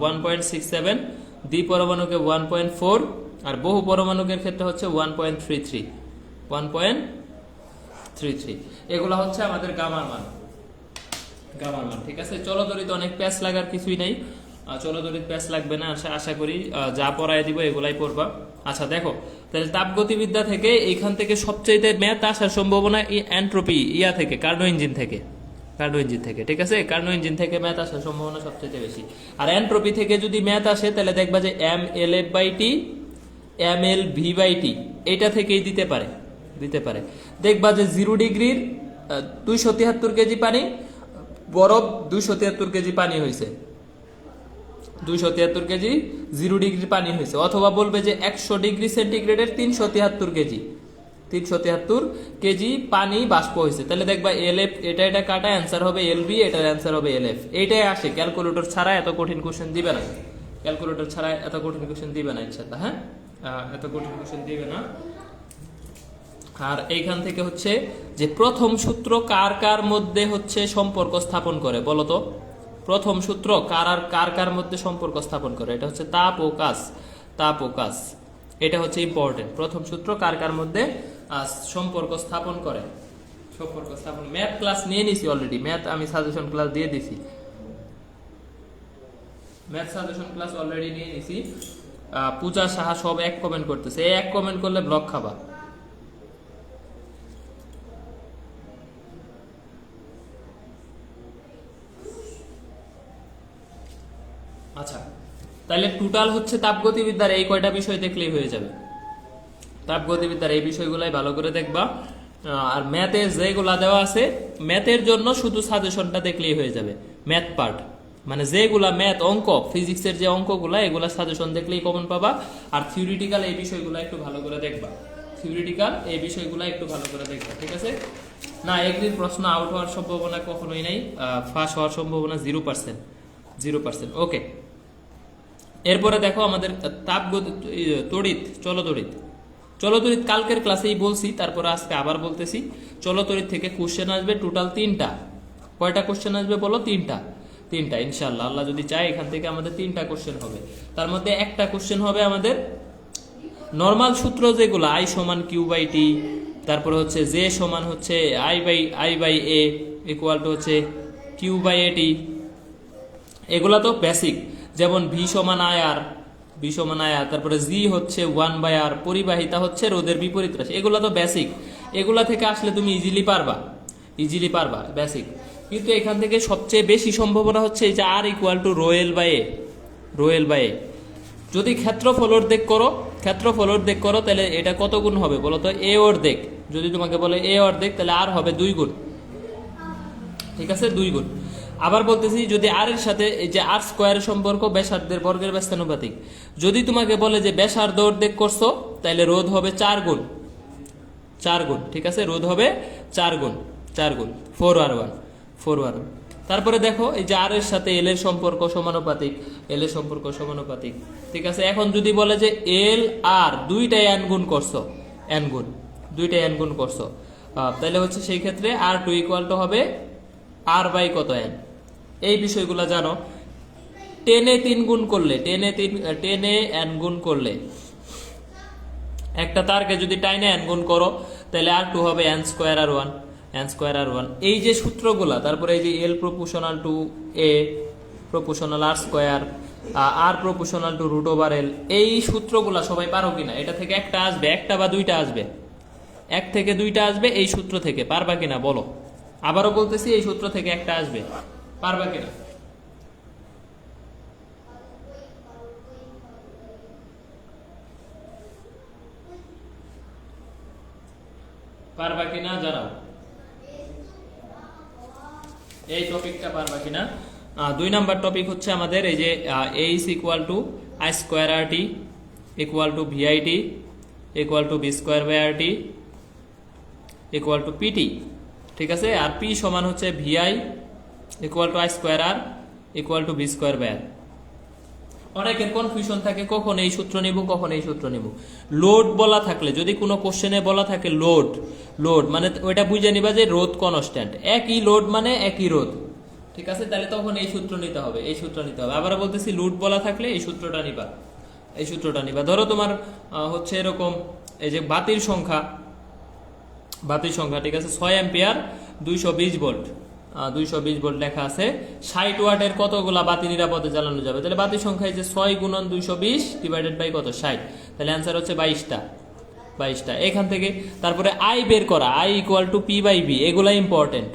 1.67, দ্বি পরমাণুকে 1.4, আর বহু পরমাণুকের ক্ষেত্রে হচ্ছে 1.33, 1.33 এগুলা হচ্ছে আমাদের গামার মান, গামার মান। ঠিক আছে, চলতরিত অনেক প্যাচ লাগার কিছুই নেই, চলতরিত প্যাচ লাগবে না আশা করি, যা পড়ায় দিব এগুলাই পড়বা। আচ্ছা দেখো, তাহলে তাপগতিবিদ্যা থেকে এইখান থেকে সবচেয়ে ম্যাথ আসার সম্ভাবনা এন্ট্রপি ইয়া থেকে, কার্নো ইঞ্জিন থেকে, কার্নো ইঞ্জিন থেকে। ঠিক আছে, কার্নো ইঞ্জিন থেকে ম্যাথ আসার সম্ভাবনা সবচেয়ে বেশি। আর এন্ট্রপি থেকে যদি ম্যাথ আসে তাহলে দেখবা যে mLF/T mLV/T এটা থেকেই দিতে পারে, দিতে পারে। দেখবা যে 0 ডিগ্রির 273 কেজি পানি, বরফ 273 কেজি পানি হয়েছে, 273 কেজি 0 ডিগ্রি পানি হয়েছে। অথবা বলবে যে 100 ডিগ্রি সেন্টিগ্রেডের 373 কেজি, 373 কেজি পানি বাষ্প হয়েছে। তাহলে দেখবা এলএফ, এটা কাটা অ্যান্সার হবে এলবি, এটার অ্যান্সার হবে এলএফ। এইটাই আসে, ক্যালকুলেটর ছাড়া এত কঠিন কোশ্চেন দিবে না, ক্যালকুলেটর ছাড়া এত কঠিন কোশ্চেন দিবে না ইনশাআল্লাহ। হ্যাঁ, এত কঠিন কোশ্চেন দিবে না। আর এইখান থেকে হচ্ছে যে প্রথম সূত্র কার কার মধ্যে হচ্ছে সম্পর্ক স্থাপন করে বলতো, প্রথম সূত্র কার আর কার কার মধ্যে সম্পর্ক স্থাপন করে, এটা হচ্ছে তাপ ও কাজ, তাপ ও কাজ, এটা হচ্ছে ইম্পর্টেন্ট। প্রথম সূত্র কার কার মধ্যে সম্পর্ক স্থাপন করে, সম্পর্ক স্থাপন। ম্যাথ ক্লাস নিয়ে নিছি অলরেডি, ম্যাথ আমি সাজেশন ক্লাস দিয়ে দিছি, ম্যাথ সাজেশন ক্লাস অলরেডি নিয়ে নিছি। পূজা সাহা সব এক কমেন্ট করতেছে, এক কমেন্ট করলে ব্লক খাবা। আচ্ছা, তাহলে টোটাল হচ্ছে তাপগতিবিদ্যার এই কয়টা বিষয় দেখলেই হয়ে যাবে। তাপগতিবিদ্যার এই বিষয়গুলাই ভালো করে দেখবা। আর ম্যাথে যেগুলা দেওয়া আছে, ম্যাথের জন্য শুধু সাজেশনটা দেখলেই হয়ে যাবে। ম্যাথ পার্ট মানে যেগুলা ম্যাথ অঙ্ক, ফিজিক্সের যে অঙ্কগুলা, এগুলা সাজেশন দেখলেই কমন পাবা। আর থিওরিটিক্যাল এই বিষয়গুলো একটু ভালো করে দেখবা, থিওরিটিক্যাল এই বিষয়গুলো একটু ভালো করে দেখবা। ঠিক আছে, না এগ্রির প্রশ্ন আউট হওয়ার সম্ভাবনা কখনোই নাই, ফাঁস হওয়ার সম্ভাবনা 0%, 0%। ওকে, এরপরে দেখো আমাদের তড়িৎ, চলতড়িৎ, চলতড়িৎ কালকের ক্লাসেই বলছি, তারপরে আজকে আবার বলতেছি। চলতড়িৎ থেকে কোশ্চেন আসবে টোটাল 3টা। কয়টা কোশ্চেন আসবে বলো? 3টা, 3টা ইনশাআল্লাহ, আল্লাহ যদি চায় এখান থেকে আমাদের 3টা কোশ্চেন হবে। তার মধ্যে একটা কোশ্চেন হবে আমাদের নর্মাল সূত্র যেগুলো, I সমান Q/T, তারপরে হচ্ছে J সমান হচ্ছে I/A ইকুয়াল টু হচ্ছে Q/AT, এগুলা তো বেসিক। যেমন V সমান IR, V সমান IR, তারপরে G হচ্ছে 1/R, পরিবাহিতা হচ্ছে রোধের বিপরীত রাশি, এগুলা তো বেসিক। এগুলা থেকে আসলে তুমি ইজিলি পারবা, ইজিলি পারবা, বেসিক। কিন্তু এখান থেকে সবচেয়ে বেশি সম্ভাবনা হচ্ছে এই যে R equal to ρL/A, ρL/A। যদি ক্ষেত্রফল অর্ধেক করো, ক্ষেত্রফল অর্ধেক করো, তাহলে এটা কত গুণ হবে বলো তো? A অর্ধেক। যদি তোমাকে বলে A অর্ধেক, তাহলে R হবে 2 গুণ। ঠিক আছে, 2 গুণ। আবার বলতেছি, যদি আর এর সাথে এই যে আর স্কোয়ারের সম্পর্ক ব্যাসার্ধের বর্গের ব্যস্তানুপাতিক, যদি তোমাকে বলে যে ব্যাসার্ধ অর্ধেক করছো, তাহলে রোধ হবে 4 গুণ, 4 গুণ। ঠিক আছে, রোধ হবে 4 গুণ, 4 গুণ, 4R1, 4R1। তারপরে দেখো এই যে আর এর সাথে এল এর সম্পর্ক সমানুপাতিক, এল এর সম্পর্ক সমানুপাতিক। ঠিক আছে, এখন যদি বলে যে এল আর দুইটাই n গুণ করছো, n গুণ, দুইটাই n গুণ করছো, তাহলে হচ্ছে সেই ক্ষেত্রে R2 ইকুয়াল টু হবে R বাই কত n। এই বিষয়গুলো জানো। 10 3 গুণ করলে, 10 n গুণ করলে, একটা তারকে যদি টাইনে n গুণ করো, তাহলে R2 হবে n square R1, n square R1। এই যে সূত্রগুলা, তারপরে এই যে L proportional to A proportional R square, R proportional to √L, এই সূত্রগুলা সবাই পারো কিনা? এটা থেকে একটা আসবে, একটা বা দুইটা আসবে, 1 থেকে 2টা আসবে এই সূত্র থেকে, পারবা কিনা বলো? আবারও বলতেছি, এই সূত্র থেকে একটা আসবে, পারবা কিনা? পারবা কিনা জানাও, এই টপিকটা পারবা কিনা। 2 নাম্বার টপিক হচ্ছে আমাদের এই যে H equal to I square RT equal to VIT equal to B square by RT equal to PT। ঠিক আছে। আর পি সমান হচ্ছে VI equal to I square R equal to V square by R. অনেকের কনফিউশন থাকে কখন এই সূত্র নিব কখন এই সূত্র নিব। লোড বলা থাকলে, যদি কোনো কোশ্চেনে বলা থাকে লোড, লোড মানে ওইটা বুঝে নিবা যে রোধ কনস্ট্যান্ট, একই লোড মানে একই রোধ, ঠিক আছে, তাহলে তখন এই সূত্র নিতে হবে, এই সূত্র নিতে হবে। আবার বলতেছি লোড বলা থাকলে এই সূত্রটা নিবা, এই সূত্রটা নিবা। ধরো তোমার হচ্ছে এরকম, এই যে বাতির সংখ্যা, ঠিক আছে, 6 অ্যাম্পিয়ার 220 ভোল্ট, 220 ভোল্ট লেখা আছে, 60 ওয়াটের কতগুলা বাতি নিরাপদে জ্বালানো যাবে? তাহলে বাতির সংখ্যা যে 6 গুণন 220 ডিভাইডেড বাই কত 60, তাহলে অ্যান্সার হচ্ছে 22টা। এখান থেকে তারপরে আই বের করা, I equal to P by B, এগুলা important.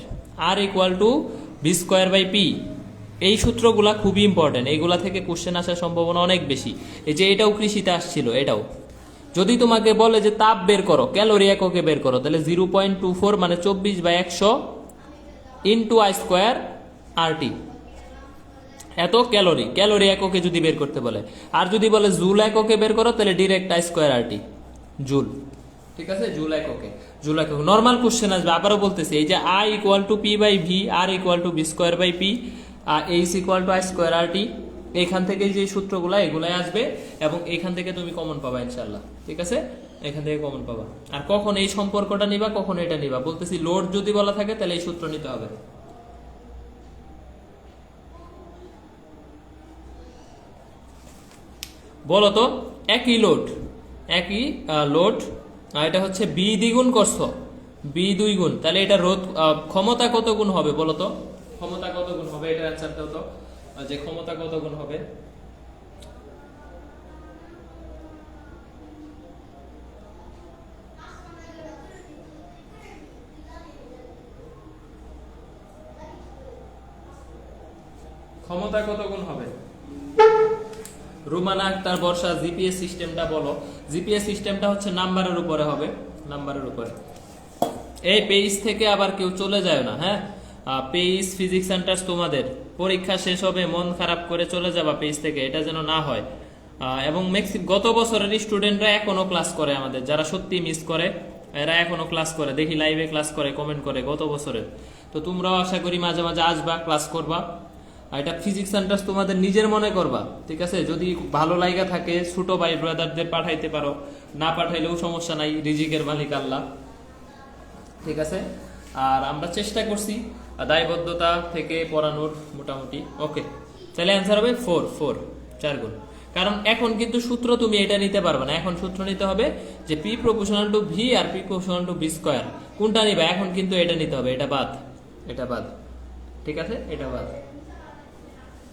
R equal to B square by P, এই সূত্রগুলা খুবই ইম্পর্টেন্ট, এইগুলা থেকে কোশ্চেন আসার সম্ভাবনা অনেক বেশি। এই যে এটাও কৃষিতে আসছিল, এটাও যদি তোমাকে বলে যে তাপ বের করো, ক্যালোরি এককে বের করো, তাহলে 0.24 মানে 24/100 ইন্টু আই স্কোয়ার আর টি, এত ক্যালোরি, ক্যালোরি এককে যদি বের করতে বলে। আর যদি বলে জুল এককে বের করো, তাহলে direct I square R T, joule, ঠিক আছে, জুল এককে, জুল এককে। নর্মাল কোশ্চেন আসবে, আবারও বলতেছি, এই যে I equal to P by V, R equal to B square by P, আর H equal to I square R T, এখান থেকে যে সূত্রগুলা এগুলাই আসবে, এবং এখান থেকে তুমি কমন পাবা ইনশাল্লাহ, ঠিক আছে, এখান থেকে কমন পাবা। আর কখন এই সম্পর্কটা নিবা, কখন এটা নিবা, বলতেছি লোড যদি বলা থাকে তাহলে এই সূত্র নিতে হবে। বলো তো, একই লোড, একই লোড, এটা হচ্ছে বি দ্বিগুণ করছো, বি 2 গুণ, তাহলে এটা রোধ ক্ষমতা কত গুণ হবে বলো তো, ক্ষমতা কত গুণ হবে, এটা অ্যানসার দাও তো, যে ক্ষমতা কত গুণ হবে। ক্ষমতা কত গুণ হবে? রুমানা আক্তার বর্ষা, জিপিএস সিস্টেমটা বলো। জিপিএস সিস্টেমটা হচ্ছে নাম্বারের উপরে হবে, নাম্বারের উপরে। এই পেজ থেকে আবার কেউ চলে যায় না, হ্যাঁ, পেজ ফিজিক্স সেন্টার তোমাদের পরীক্ষা শেষ হবে মন খারাপ করে চলে যাবা পেজ থেকে, এটা যেন না হয়। এবং গত বছরের স্টুডেন্টরা এখনো ক্লাস করে, আমাদের যারা সত্যি মিস করে এরা এখনো ক্লাস করে, দেখি লাইভে ক্লাস করে, কমেন্ট করে গত বছরের। তো তোমরাও আশা করি মাঝে মাঝে আসবা, ক্লাস করবা। আর এটা ফিজিক্স সেন্টার তোমাদের নিজের মনে করবা, ঠিক আছে। যদি ভালো লাগা থাকে ছোট ভাই ব্রাদারদের পাঠাইতে পারো, না পাঠাইলেও সমস্যা নাই, রিজিকের মালিক আল্লাহ, ঠিক আছে। আর আমরা চেষ্টা করছি দায়বদ্ধতা থেকে পড়ানোর মোটামুটি। ওকে, তাহলে অ্যান্সার হবে 4 গুণ। কারণ এখন কিন্তু সূত্র তুমি এটা নিতে পারবে না, এখন সূত্র নিতে হবে যে পি প্রপোর্শনাল টু ভি আর P proportional to B square, কোনটা নিবা? এখন কিন্তু এটা নিতে হবে, এটা বাদ, এটা বাদ, ঠিক আছে, এটা বাদ।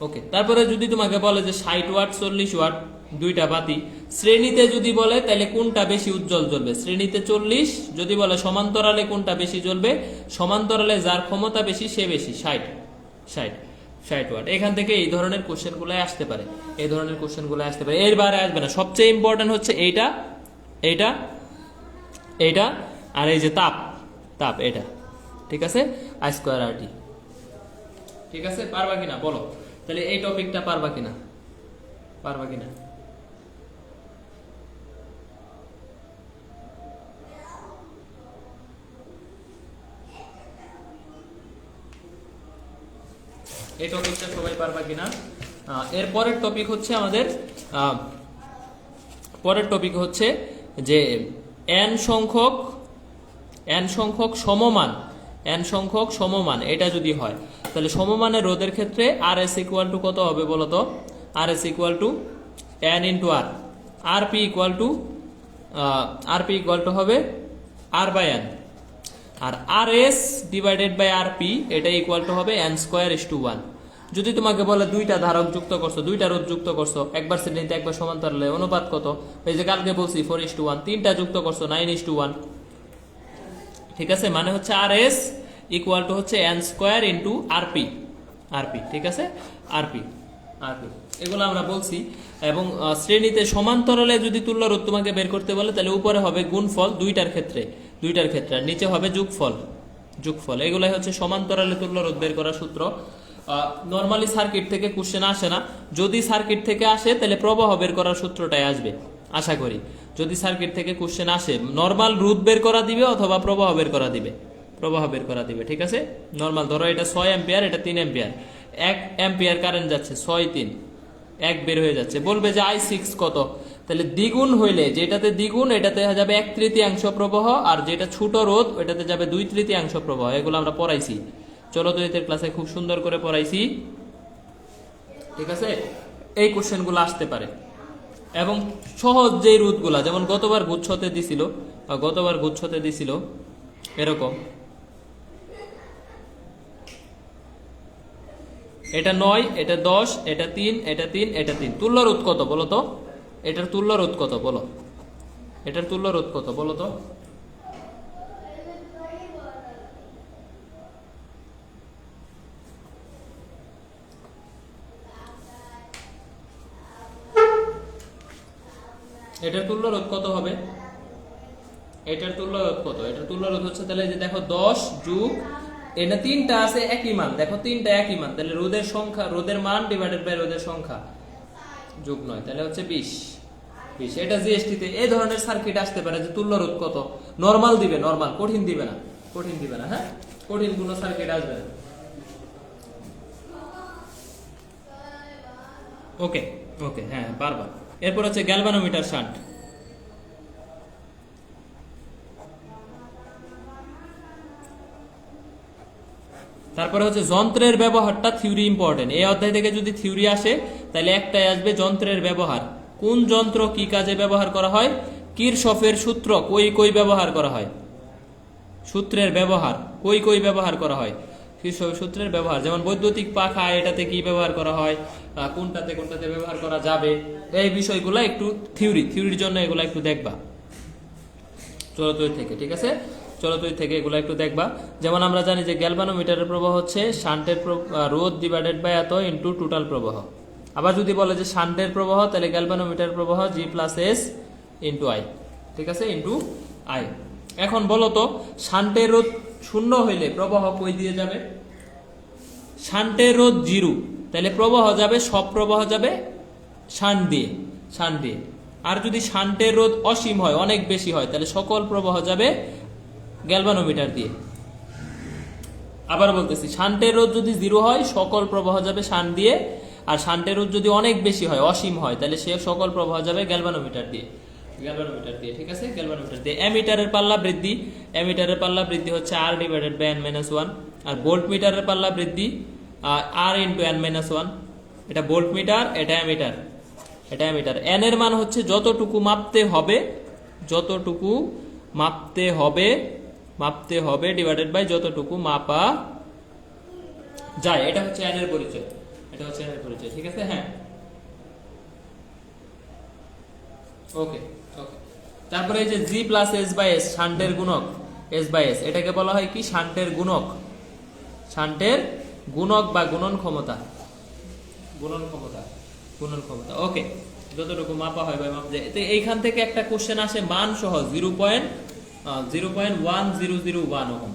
ওকে, তারপরে যদি তোমাকে বলে যে 60 ওয়াট 40 ওয়াট দুইটা বাতি, শ্রেণীতে যদি বলে তাহলে কোনটা বেশি উজ্জ্বল জ্বলবে? শ্রেণীতে 40, যদি বলে সমান্তরালে কোনটা বেশি জ্বলবে? সমান্তরালে যার ক্ষমতা বেশি সে বেশি, 60 ওয়াট। এখান থেকে এই ধরনের কোশ্চেন গুলো আসতে পারে, এই ধরনের কোশ্চেন গুলো আসতে পারে, এর বাইরে আসবে না। সবচেয়ে ইম্পর্টেন্ট হচ্ছে এইটা, এইটা, এইটা, আর এই যে তাপ, এটা, ঠিক আছে, আই স্কোয়ার আর টি, ঠিক আছে। পারবা কিনা বলো, তাহলে এই টপিকটা পারবা কিনা, পারবা কিনা? এই টপিকটা সবাই পারবা কিনা? এর পরের টপিক হচ্ছে আমাদের, পরের টপিক হচ্ছে যে n সংখ্যক সমমান, এটা যদি হয় তাহলে সমমানের রোধের ক্ষেত্রে আর এস ইকুয়াল টু কত হবে বলতো? R S equal to n into R, R P equal to হবে আর বাই এন, আর R S divided by R P এটা ইকুয়াল টু হবে n স্কোয়ার ইস টু 1। যদি তোমাকে বলে দুইটা ধারক যুক্ত করছো, দুইটা রোধ যুক্ত করছো, একবার শ্রেণীতে একবার সমান্তরালে, অনুপাত কত? এই যে কালকে বলছি 4:1, তিনটা যুক্ত করছো 9:1, ঠিক আছে। মানে হচ্ছে আর এস ইকুয়াল টু হচ্ছে n স্কোয়ার ইন্টু আরপি, ঠিক আছে, আরপি, এগুলো আমরা বলছি। এবং শ্রেণীতে সমান্তরালে যদি তুল্য রোধ তোমাকে বের করতে বলে তাহলে উপরে হবে গুণফল দুইটার ক্ষেত্রে, আর নিচে হবে যোগফল। এগুলাই হচ্ছে সমান্তরালে তুল্য রোধ বের করার সূত্র। নর্মালি সার্কিট থেকে কোশ্চেন আসে না, যদি সার্কিট থেকে আসে তাহলে প্রবাহ বের করার সূত্রটাই আসবে আশা করি। যদি সার্কিট থেকে কোশ্চেন আসে নর্মাল রোধ বের করা দিবে অথবা প্রবাহ বের করা দিবে, প্রবাহ বের করা দিবে, ঠিক আছে। নর্মাল ধরো এটা 6 অ্যাম্পিয়ার, এটা 3 অ্যাম্পিয়ার, 1 অ্যাম্পিয়ার কারেন্ট যাচ্ছে, 6 3 1 বের হয়ে যাচ্ছে। বলবে যে I6 কত, তাহলে দ্বিগুণ হইলে, যেটাতে দ্বিগুণ এটাতে যাবে 1/3 প্রবাহ, আর যেটা ছোট রোধ ওইটাতে যাবে 2/3 প্রবাহ। এগুলো আমরা পড়াইছি চলতরিতের ক্লাসে, খুব সুন্দর করে পড়াইছি, ঠিক আছে। এই কোশ্চেনগুলো আসতে পারে। এবং সহজ যে রোধগুলা, যেমন গতবার গুচ্ছতে দিছিল এরকম, এটা 9, এটা 10, এটা 3, এটা 3, এটা 3। তুল্য রোধ কত বলো তো? এটার তুল্য রোধ কত বলো? এটার তুল্য রোধ কত বলো তো? এটার তুল্য রোধ কত হবে? এটার তুল্য রোধ কত? এটার তুল্য রোধ হচ্ছে, তাহলে যে দেখো 10 যোগ, এটা 3টা আছে একই মান, দেখো 3টা একই মান, তাহলে রোধের সংখ্যা, রোধের মান ডিভাইডেড বাই রোধের সংখ্যা যোগ 9, তাহলে হচ্ছে 20। এটা জিএসটি তে এই ধরনের সার্কিট আসতে পারে যে তুল্য রোধ কত। নরমাল দিবে, নরমাল, কঠিন দিবে না, হ্যাঁ, কঠিন কোনো সার্কিট আসবে না। ওকে ওকে, হ্যাঁ বারবার। এরপর হচ্ছে গ্যালভানোমিটার শান্ট। তারপরে হচ্ছে যন্ত্রের ব্যবহারটা, থিওরি ইম্পর্টেন্ট। এই অধ্যায় থেকে যদি থিওরি আসে তাহলে একটাই আসবে, যন্ত্রের ব্যবহার। কোন যন্ত্র কি কাজে ব্যবহার করা হয়, কিরশফের সূত্র কই ব্যবহার করা হয়, সূত্রের ব্যবহার কই ব্যবহার করা হয়, কিরশফের সূত্রের ব্যবহার। যেমন বৈদ্যুতিক পাখা, এটাতে কি ব্যবহার করা হয়, কোনটাতে ব্যবহার করা যাবে, এই বিষয়গুলো একটু থিওরির জন্য এগুলো একটু দেখবা চলতরি থেকে, ঠিক আছে। চলতরি থেকে এগুলো একটু দেখবা। যেমন আমরা জানি যে গ্যালভানোমিটারের প্রবাহ হচ্ছে শান্টের রোধ ডিভাইডেড বাই এত ইন্টু টোটাল প্রবাহ। আবার যদি বলে যে শান্টের প্রবাহ, তাহলে গ্যালভানোমিটার প্রবাহ G+S ইন্টু I, ঠিক আছে, ইন্টু I। এখন বলো তো, শান্টের রোধ 0 হইলে প্রবাহ কই দিয়ে যাবে? শান্টের রোধ 0, তাহলে প্রবাহ যাবে, সব প্রবাহ যাবে শান্ট দিয়ে। আর যদি শান্টের রোধ অসীম হয়, অনেক বেশি হয়, তাহলে সকল প্রবাহ যাবে গ্যালভানোমিটার দিয়ে। আবার বলতেছি, শান্টের রোধ যদি 0 হয়, সকল প্রবাহ যাবে শান্ট দিয়ে, আর শান্টের রোধ যদি অনেক বেশি হয়, অসীম হয়, তাহলে সে সকল প্রবাহ যাবে গ্যালভানোমিটার দিয়ে, ঠিক আছে, গ্যালভানোমিটার দিয়ে। অ্যামিটারের পাল্লা বৃদ্ধি হচ্ছে R ডিভাইডেড বাই n-1, আর ভোল্ট মিটারের পাল্লা বৃদ্ধি R ইন্টু n-1। এটা ভোল্ট মিটার, এটা অ্যামিটার। n এর মান হচ্ছে যতটুকু মাপতে হবে ডিভাইডেড বাই যতটুকু মাপা যায়। এটা হচ্ছে n এর পরিচয়, ঠিক আছে, হ্যাঁ, ওকে। তারপরে এই যে G+S/S, শান্টের গুণক, S/S, এটাকে বলা হয় কি? শান্টের গুণক বা গুণন ক্ষমতা। ওকে, যতটুকু মাপা হয় বা মাপ যায়। এইখান থেকে একটা কোশ্চেন আসে মান সহ 0.10001 ওহম।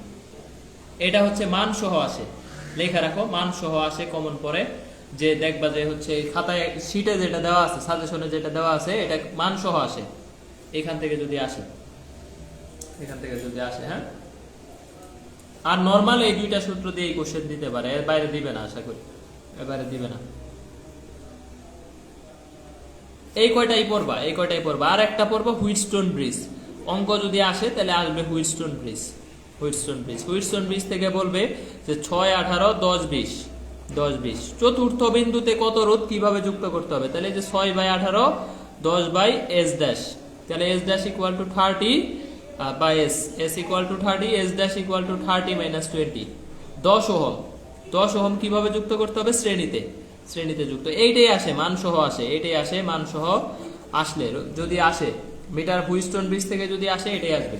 এটা হচ্ছে মান সহ আসে, লেখা রাখো, মান সহ আসে কমন পড়ে, যে দেখবা যে হচ্ছে খাতায় শিটে যেটা দেওয়া আছে, সাজেশনে যেটা দেওয়া আছে, এটা মান সহ আসে। এখান থেকে যদি আসে, হ্যাঁ। আর নরমাল এই দুইটা সূত্র দিয়ে এই কোশ্চেন দিতে পারে, এর বাইরে দিবে না, আশা করি এর বাইরে দিবে না। এই কয়টাই পড়বা। আর একটা পড়বা হুইটস্টোন ব্রিজ। অঙ্ক যদি আসে তাহলে আসবে হুইটস্টোন ব্রিজ থেকে বলবে যে 6 18 10 20 চতুর্থ বিন্দুতে কত রোধ কিভাবে যুক্ত করতে হবে। তাহলে যে 6/18 10/S', তাহলে S' equal to 30 by S equal to 30, S' equal to 30 minus 20। 10 ohm কিভাবে যুক্ত করতে হবে? শ্রেণীতে যুক্ত। এইটাই আসে মান সহ আসলে, যদি আসে মিটার হুইটস্টোন ব্রিজ থেকে যদি আসে, এটাই আসবে।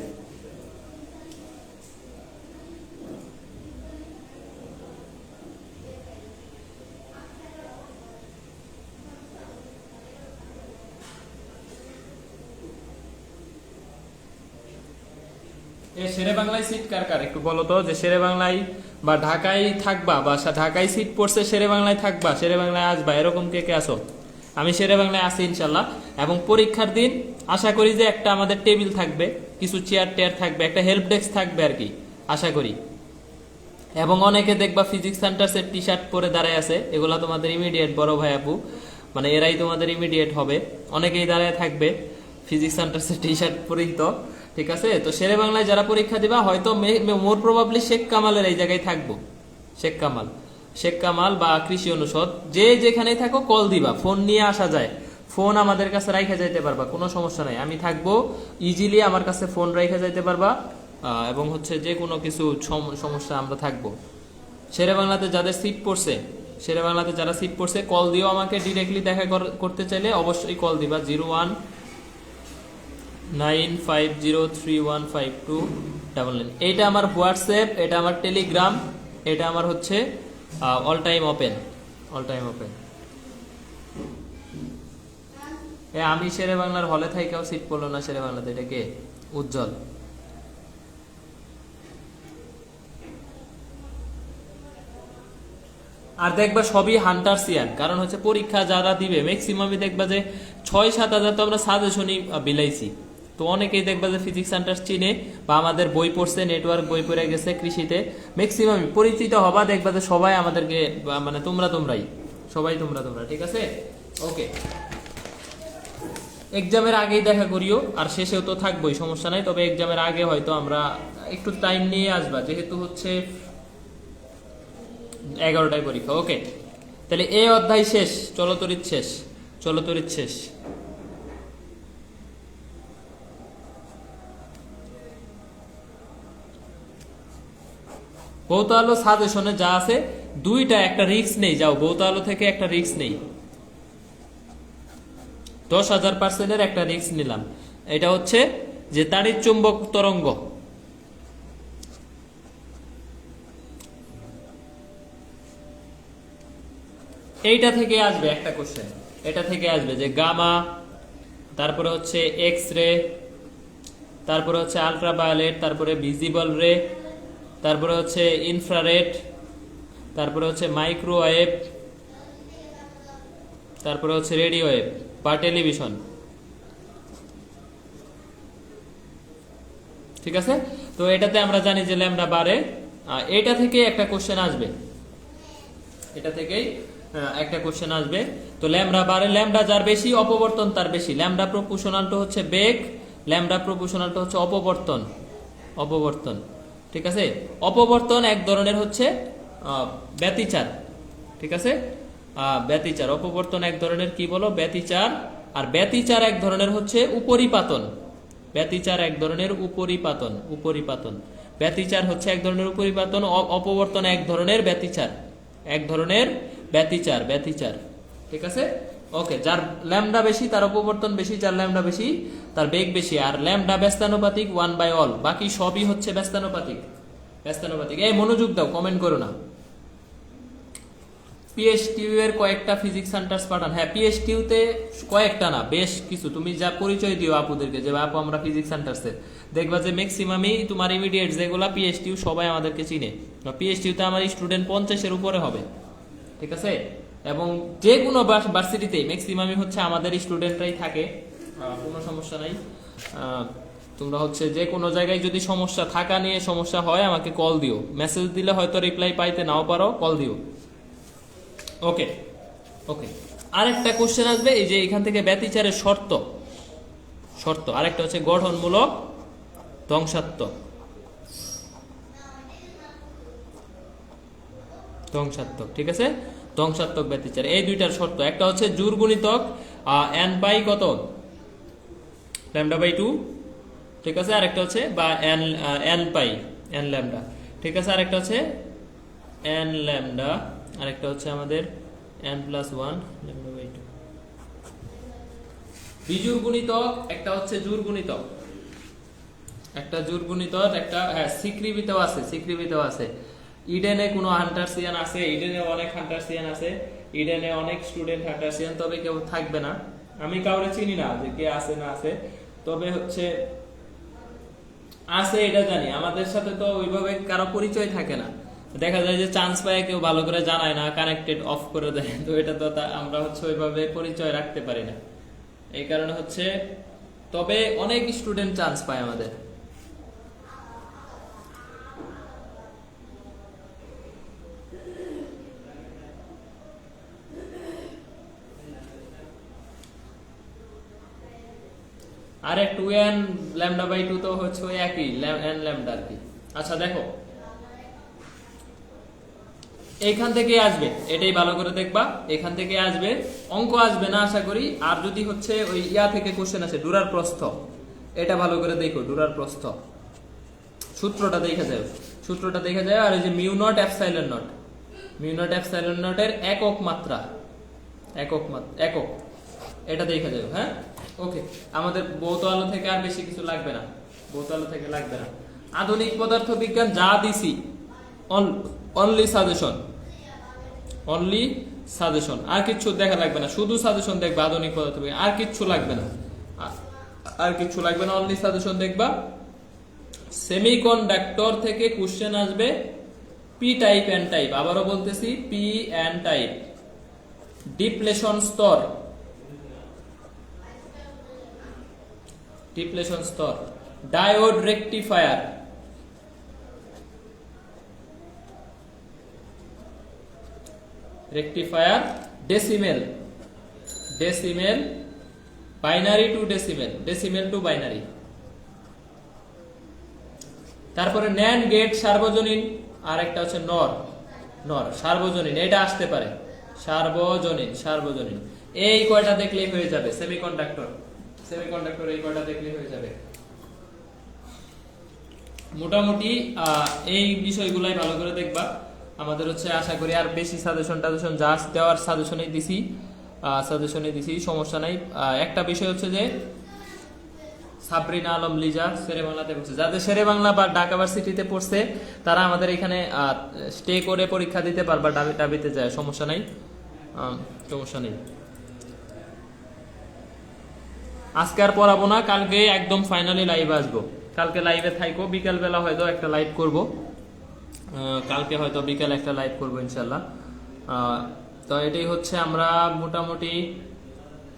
শেরে বাংলায় সিট কার একটু বলো তো, যে শেরে বাংলায় বা ঢাকায় থাকবা, বা ঢাকায় সিট পড়ছে, শেরে বাংলায় থাকবা, শেরে বাংলায় আসবা, এরকম কে আসো? আমি শেরে বাংলায় আসি ইনশাল্লাহ। এবং পরীক্ষার দিন আশা করি যে একটা আমাদের টেবিল থাকবে, কিছু চেয়ার থাকবে, একটা হেল্প ডেস্ক থাকবে আর কি, আশা করি। এবং অনেকে দেখবা ফিজিক্স সেন্টার্সের টি শার্ট পরে দাঁড়ায় আছে, এগুলা তোমাদের ইমিডিয়েট বড় ভাই আপু, মানে এরাই তোমাদের ইমিডিয়েট হবে। অনেকেই দাঁড়ায় থাকবে ফিজিক্স সেন্টার্সের টি শার্ট পরিহিত, ঠিক আছে? তো শেরে বাংলায় যারা পরীক্ষা দিবা হয়তো মোর প্রবাবলি শেখ কামালের এই জায়গায় থাকবো, শেখ কামাল বা কৃষি অনুষদ, যে যেখানেই থাকো কল দিবা, ফোন নিয়ে আসা যায়, ফোন আমাদের কাছে রাইখা যাইতে পারবা, কোনো সমস্যা নাই, আমি থাকবো, ইজিলি আমার কাছে ফোন রাইখা যাইতে পারবা। এবং হচ্ছে যে কোনো কিছু সমস্যা আমরা থাকবো। শেরে বাংলাতে যাদের সিট পড়ছে, শেরে বাংলাতে যারা সিট পড়ছে কল দিও আমাকে, ডিরেক্টলি দেখা করতে চাইলে অবশ্যই কল দিবা 0195031529। এইটা আমার হোয়াটসঅ্যাপ, এটা আমার টেলিগ্রাম, এটা আমার হচ্ছে অল টাইম ওপেন। আমি শেরে বাংলার হলে থাইকাও সিট পড়লো না শেরে বাংলাতে, এটা কে? উজ্জ্বল। আর দেখবা সবই হান্টারসিয়ান, কারণ হচ্ছে পরীক্ষা যারা দিবে ম্যাক্সিমামই দেখবা যে 6-7 হাজার তো আমরা সাজেশনই বিলাইছি। তো অনেকেই দেখবা যে ফিজিক্স সেন্টার চিনে বা আমাদের বই পড়ছে, নেটওয়ার্ক বই পড়ে গেছে কৃষিতে, ম্যাক্সিমামই পরিচিত হবা, দেখবা যে সবাই আমাদেরকে মানে তোমরাই সবাই তোমরা, ঠিক আছে? ওকে, এক্সামের আগেই দেখা করিও, আর শেষেও তো থাকবোই, সমস্যা নাই। তবে এক্সামের আগে হয়তো আমরা একটু টাইম নিয়ে আসবা, যেহেতু হচ্ছে 11টায় পরীক্ষা। ওকে, তাহলে এই অধ্যায় শেষ, চলতরিৎ শেষ। বৌতালো সাজেশনে যা আছে দুইটা, একটা রিস্ক নেই, যাও বৌতালো থেকে একটা রিস্ক নেই, 10,000% একটা রিস্ক নিলাম। এটা হচ্ছে যে তাড়িৎ চুম্বক তরঙ্গ, এইটা থেকে আসবে একটা কোশ্চেন, এটা থেকে আসবে যে গামা, তারপরে হচ্ছে এক্স রে, তারপরে হচ্ছে আলট্রাভায়োলেট, তারপরে ভিজিবল রে, তারপরে হচ্ছে ইনফ্রারেড, তারপরে হচ্ছে মাইক্রোওয়েভ, তারপরে হচ্ছে রেডিও ওয়েভ বা টেলিভিশন, ঠিক আছে? তো এটাতে আমরা জানি যে ল্যামডা বাড়ে, এটা থেকে একটা কোশ্চেন আসবে, এটা থেকেই একটা কোশ্চেন আসবে। তো ল্যামডা বাড়ে, ল্যামডা যার বেশি অপবর্তন তার বেশি, ল্যামডা প্রপোর্শনাল টু হচ্ছে বেগ, ল্যামডা প্রপোর্শনাল টু হচ্ছে অপবর্তন, ঠিক আছে? অপবর্তন এক ধরনের হচ্ছে ব্যতিচার, ঠিক আছে? ব্যতিচার, অপবর্তন এক ধরনের কি বলো? ব্যতিচার। আর ব্যতিচার এক ধরনের হচ্ছে উপরিপাতন, ব্যতিচার এক ধরনের উপরিপাতন, ব্যতিচার হচ্ছে এক ধরনের উপরিপাতন, অপবর্তন এক ধরনের ব্যতিচার, ঠিক আছে? ওকে, যার ল্যামডা বেশি তার অপবর্তন বেশি, যার ল্যামডা বেশি তার বেগ বেশি। আর ল্যামডা ব্যস্তানুপাতিক 1/all, বাকি সবই হচ্ছে ব্যস্তানুপাতিক। এই মনোযোগ দাও, কমেন্ট করো না। পিএসটিউ এর কয়েকটা ফিজিক্স সেন্টার্স পাঠান। হ্যাঁ, পিএসটিউ তে কয়েকটা না, বেশ কিছু। তুমি যা পরিচয় দিও আপুদেরকে যে আপু আমরা ফিজিক্স সেন্টার্সের, দেখবা যে ম্যাক্সিমামই তোমার ইমিডিয়েট যেগুলা পিএসটিউ সবাই আমাদেরকে চিনে। পিএসটিউ তে আমার স্টুডেন্ট 50-এর উপরে হবে, ঠিক আছে? এবং যে কোনো ভার্সিটিতেই ম্যাক্সিমামই হচ্ছে আমাদের স্টুডেন্টরাই থাকে, কোনো সমস্যা নাই। তোমরা হচ্ছে যে কোনো জায়গায় যদি সমস্যা থাকা নিয়ে সমস্যা হয় আমাকে কল দিও, মেসেজ দিলে হয়তো রিপ্লাই পাইতে নাও পারো, কল দিও। ওকে, আরেকটা কোশ্চেন আসবে এই যে এখান থেকে ব্যতিচারের শর্ত, আরেকটা হচ্ছে গঠনমূলক ধ্বংসাত্মক, ঠিক আছে? ধ্বংসাত্মক ব্যতিচার, এই দুইটার শর্ত। একটা হচ্ছে জোড় গুণিতক n পাই কত, λ/2, ঠিক আছে? আরেকটা হচ্ছে বা n পাই, n ল্যামডা, ঠিক আছে? আরেকটা হচ্ছে n ল্যামডা, আরেকটা হচ্ছে আমাদের n+1 λ/2। বিজোড় গুণিতক, একটা হচ্ছে জোড় গুণিতক, একটা স্বীকৃত আছে। ইডেনে কোনো হান্টারসিয়ান আছে, ইডেনে অনেক হান্টারসিয়ান আছে, ইডেনে অনেক স্টুডেন্ট হান্টারসিয়ান, তবে কেউ থাকবে না, আমি কাউরে চিনি না যে কে আছে না আছে, তবে হচ্ছে আছে এটা জানি। আমাদের সাথে তো ওইভাবে কারো পরিচয় থাকে না, দেখা যায় যে চান্স পায় কেউ ভালো করে জানায় না, কানেক্টেড অফ করে দেয়, তো এটা তো আমরা হচ্ছে ওইভাবে পরিচয় রাখতে পারি না, এই কারণে হচ্ছে। তবে অনেক স্টুডেন্ট চান্স পায় আমাদের। আরে 2n λ/2 তো হচ্ছে ওই একই n ল্যামডা আর কি। আচ্ছা দেখো, এইখান থেকে আসবে, এটাই ভালো করে দেখবা, এখান থেকে আসবে, অঙ্ক আসবে না আশা করি। আর যদি হচ্ছে ওই ইয়া থেকে কোশ্চেন আসে ডুরার প্রস্থ, এটা ভালো করে দেখো, ডুরার প্রস্থ সূত্রটা দেখা যায়, সূত্রটা দেখা যায়। আর এই যে mu naught epsilon naught, mu naught epsilon নটের একক মাত্রা, একক, এটা দেখা যায়। হ্যাঁ ওকে, আমাদের ভৌত আলো থেকে আর বেশি কিছু লাগবে না, ভৌত আলো থেকে লাগবে না। আধুনিক পদার্থবিজ্ঞান যা দিছি অনলি সাজেশন, অনলি সাজেশন, আর কিছু দেখা লাগবে না, শুধু সাজেশন দেখবা। আধুনিক পদার্থবিজ্ঞান আর কিছু লাগবে না, আর কিছু লাগবে না, অনলি সাজেশন দেখবা। সেমিকন্ডাক্টর থেকে কোশ্চেন আসবে পি টাইপ এন টাইপ, আবারও বলতেছি পি এন টাইপ, ডিপ্লেশন স্তর, ডিপ্লেশন স্তর, diode rectifier, rectifier, decimal, decimal, binary two decimal, decimal two binary. তারপরে ন্যান্ড গেট, সার্বজনীন, আর একটা হচ্ছে নর, নর সার্বজনীন, এটা আসতে পারে, সার্বজনীন, সার্বজনীন। এই কয়টা দেখলেই হয়ে যাবে সেমিকন্ডাক্টর, সেমিকন্ডাক্টর এই কয়টা দেখলেই হয়ে যাবে। মোটামুটি এই বিষয়গুলাই ভালো করে দেখবা। আমাদের হচ্ছে আশা করি আর বেশি সাজেশন টাজেশন যা দেওয়ার সাজেশনই দিছি, সাজেশনই দিছি, সমস্যা নাই। একটা বিষয় হচ্ছে যে সাবরিনা আলম লিজা শেরে বাংলাতে পড়ছে, যাদের শেরে বাংলা বা ঢাকা ভার্সিটিতে পড়ছে তারা আমাদের এখানে স্টে করে পরীক্ষা দিতে পারবা, ডাবিতে যায়, সমস্যা নাই, সমস্যা নেই। আজকে আর পড়াবো না, কালকে একদম ফাইনালি লাইভে আসবো। কালকে লাইভে থাইকো, বিকাল বেলা হয়তো একটা লাইভ করব, কালকে হয়তো বিকাল একটা লাইভ করব ইনশাল্লাহ। তো এটাই হচ্ছে আমরা মোটামুটি,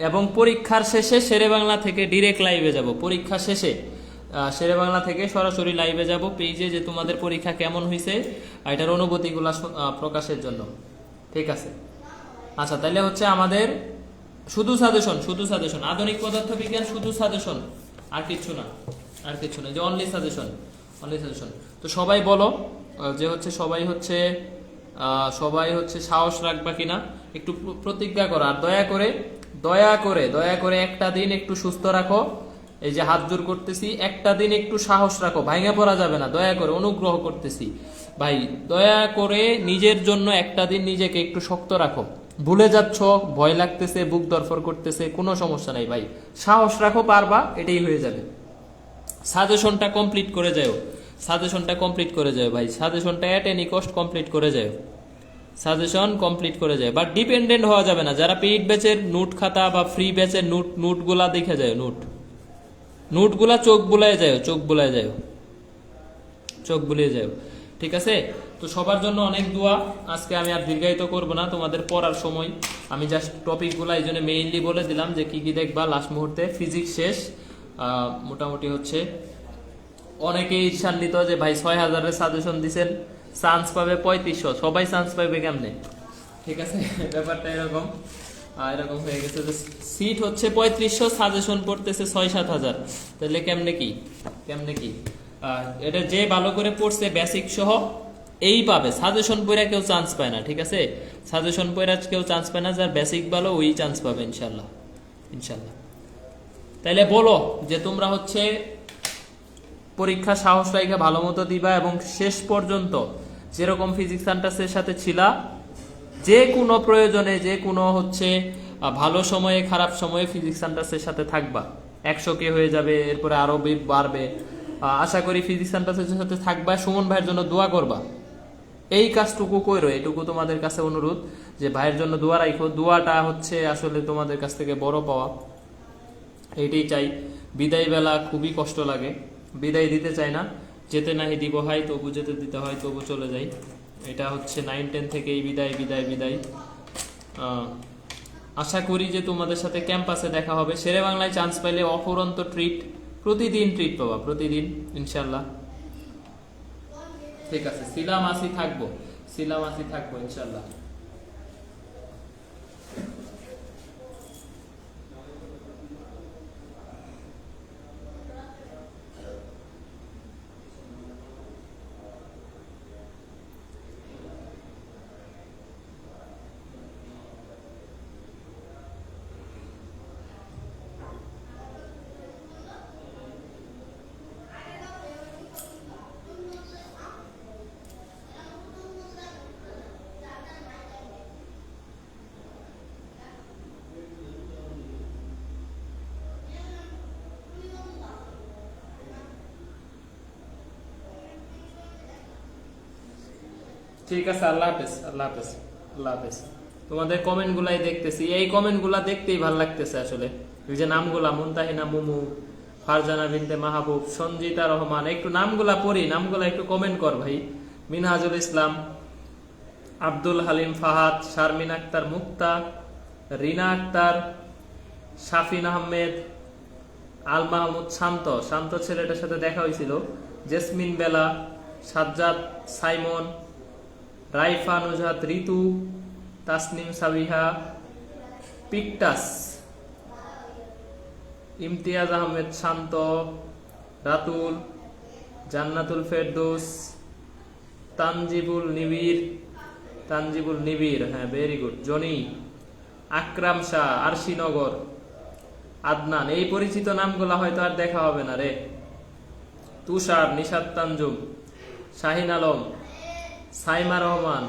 এবং পরীক্ষার শেষে শেরে বাংলা থেকে ডিরেক্ট লাইভে যাব, পরীক্ষা শেষে শেরে বাংলা থেকে সরাসরি লাইভে যাব পেজে, যে তোমাদের পরীক্ষা কেমন হয়েছে এটার অনুভূতিগুলা প্রকাশের জন্য, ঠিক আছে। আচ্ছা তাহলে হচ্ছে আমাদের শুধু সাজেশন, শুধু সাজেশন, আধুনিক পদার্থবিজ্ঞান শুধু সাজেশন, আর কিছু না, আর কিছু না, যে অনলি সাজেশন, অনলি সাজেশন। তো সবাই বলো যে হচ্ছে সবাই হচ্ছে সাহস রাখবা কিনা, একটু প্রতিজ্ঞা করো। আর দয়া করে, দয়া করে, দয়া করে একটা দিন একটু সুস্থ রাখো, এই যে হাত জোর করতেছি, একটা দিন একটু সাহস রাখো, ভাঙে পড়া যাবে না, দয়া করে অনুগ্রহ করতেছি ভাই, দয়া করে নিজের জন্য একটা দিন নিজেকে একটু শক্ত রাখো। ভুলে যাচ্ছ, ভয় লাগতেছে, বুক দরফর করতেছে, কোনো সমস্যা নাই ভাই, সাহস রাখো, পারবা, এটাই হয়ে যাবে। সাজেশনটা কমপ্লিট করে যাও, সাজেশনটা কমপ্লিট করে যাও ভাই, সাজেশনটা এট এনি কস্ট কমপ্লিট করে যাও, সাজেশন কমপ্লিট করে যায়। বাট ডিপেন্ডেন্ট হওয়া যাবে না, যারা পেইড ব্যাচের নোট খাতা বা ফ্রি ব্যাচের নোটগুলা দেখে যায়, নোটগুলা চোখ বুলায় যায়, চোখ বুলায় যায়, চোখ বুলিয়ে যায়, ঠিক আছে। তো সবার জন্য অনেক দোয়া, আজকে আমি আর দীর্ঘায়িত করব না, তোমাদের পড়ার সময় আমি জাস্ট টপিকগুলো এই জন্য মেইনলি বলে দিলাম যে কি কি দেখবা লাস্ট মুহূর্তে। ফিজিক্স শেষ, মোটামুটি হচ্ছে অনেকেই ঈর্ষান্বিত যে ভাই 6000-এর সাজেশন দিছেন, চান্স পাবে 3500, সবাই চান্স পাবে কেমনে, ঠিক আছে, ব্যাপারটা এরকম এরকম হয়ে গেছে যে সিট হচ্ছে 3500, সাজেশন পড়তেছে 6-7 হাজার, তাহলে কেমনে কি, কেমনে কি, এটা যে ভালো করে পড়ছে বেসিক সহ এই পাবে, সাজেশন পড়া কেউ চান্স পায় না, ঠিক আছে, সাজেশন পড়া কেউ চান্স পায় না, যার বেসিক ভালো ওই চান্স পাবে ইনশাল্লাহ, ইনশাল্লাহ। তাইলে বলো যে তোমরা হচ্ছে পরীক্ষা সাহস রাখা ভালো মতো দিবা, এবং শেষ পর্যন্ত যেরকম ফিজিক্স সেন্টারের সাথে ছিলা, যে কোনো প্রয়োজনে, যে কোনো হচ্ছে ভালো সময়ে খারাপ সময়ে ফিজিক্স সেন্টারের সাথে থাকবা, 100K হয়ে যাবে, এরপরে আরো বাড়বে, আশা করি ফিজিক্স সেন্টারের সাথে থাকবা, সুমন ভাইয়ের জন্য দোয়া করবা, এই কাজটুকু কইরো, এটুকু তোমাদের কাছে অনুরোধ যে ভাইয়ের জন্য দোয়া রাখো, দোয়াটা হচ্ছে আসলে তোমাদের কাছ থেকে বড় পাওয়া, এইটাই চাই। বিদায় বেলা খুবই কষ্ট লাগে, বিদায় দিতে চাই না, যেতে নাহি দিব হয়, তবু যেতে দিতে হয়, তবু চলে যাই, এটা হচ্ছে 9-10 থেকেই বিদায় বিদায় বিদায়। আশা করি যে তোমাদের সাথে ক্যাম্পাসে দেখা হবে, শেরে বাংলায় চান্স পাইলে অফুরন্ত ট্রিট, প্রতিদিন ট্রিট পাবা, প্রতিদিন ইনশাল্লাহ, ঠিক আছে। সিলাম আসি থাকবো, সিলাম আসি থাকবো ইনশাল্লাহ। ঠিক আছে, আল্লাহ হাফেজ, আল্লাহ হাফেজ, আল্লাহ হাফেজ। তোমাদের কমেন্ট গুলাই দেখতেছি, এই কমেন্ট গুলা দেখতেই ভালো লাগতেছে আসলে। এই যে নামগুলা, মুনতাহিনা মুমু, ফারজানা বিনতে মাহবুব, সঞ্জিতা রহমান, একটু নামগুলা পড়ি, নামগুলা একটু কমেন্ট কর ভাই। মিনহাজুল ইসলাম, আব্দুল হালিম ফাহাদ, শারমিন আক্তার মুক্তা, রিনা আক্তার, শাফিন আহমেদ, আল মাহমুদ শান্ত, শান্ত ছেলেটার সাথে দেখা হয়েছিল, জেসমিন বেলা, সাজ্জাদ সাইমন, রাইফা নুজহাত ঋতু, তাসনিম সাবিহা, পিকটাস, ইমতিয়াজ আহমেদ শান্ত, রাতুল, জান্নাতুল ফেরদৌস, তানজিবুল নিবির, তানজিবুল নিবির, হ্যাঁ ভেরি গুড, জনি, আকরাম শাহ, আরশিনগর, আদনান। এই পরিচিত নামগুলা হয়তো আর দেখা হবে না রে। তুষার, নিশাত তানজুম, শাহিন আলম, সাইমা রহমান,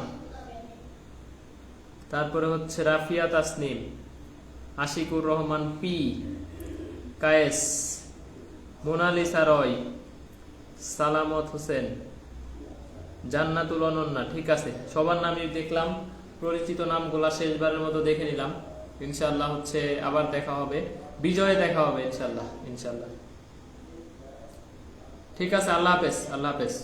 তারপরে হচ্ছে রাফিয়া তাসনিম, আশিকুর রহমান পি, কায়েস, মোনালিসা রয়, সালামত হোসেন, জান্নাতুল অনন্যা। ঠিক আছে, সবার নামই দেখলাম, পরিচিত নামগুলা শেষবারের মতো দেখে নিলাম। ইনশাআল্লাহ হচ্ছে আবার দেখা হবে, বিজয়ে দেখা হবে ইনশাআল্লাহ, ইনশাআল্লাহ। ঠিক আছে, আল্লাহ হাফেজ, আল্লাহ হাফেজ।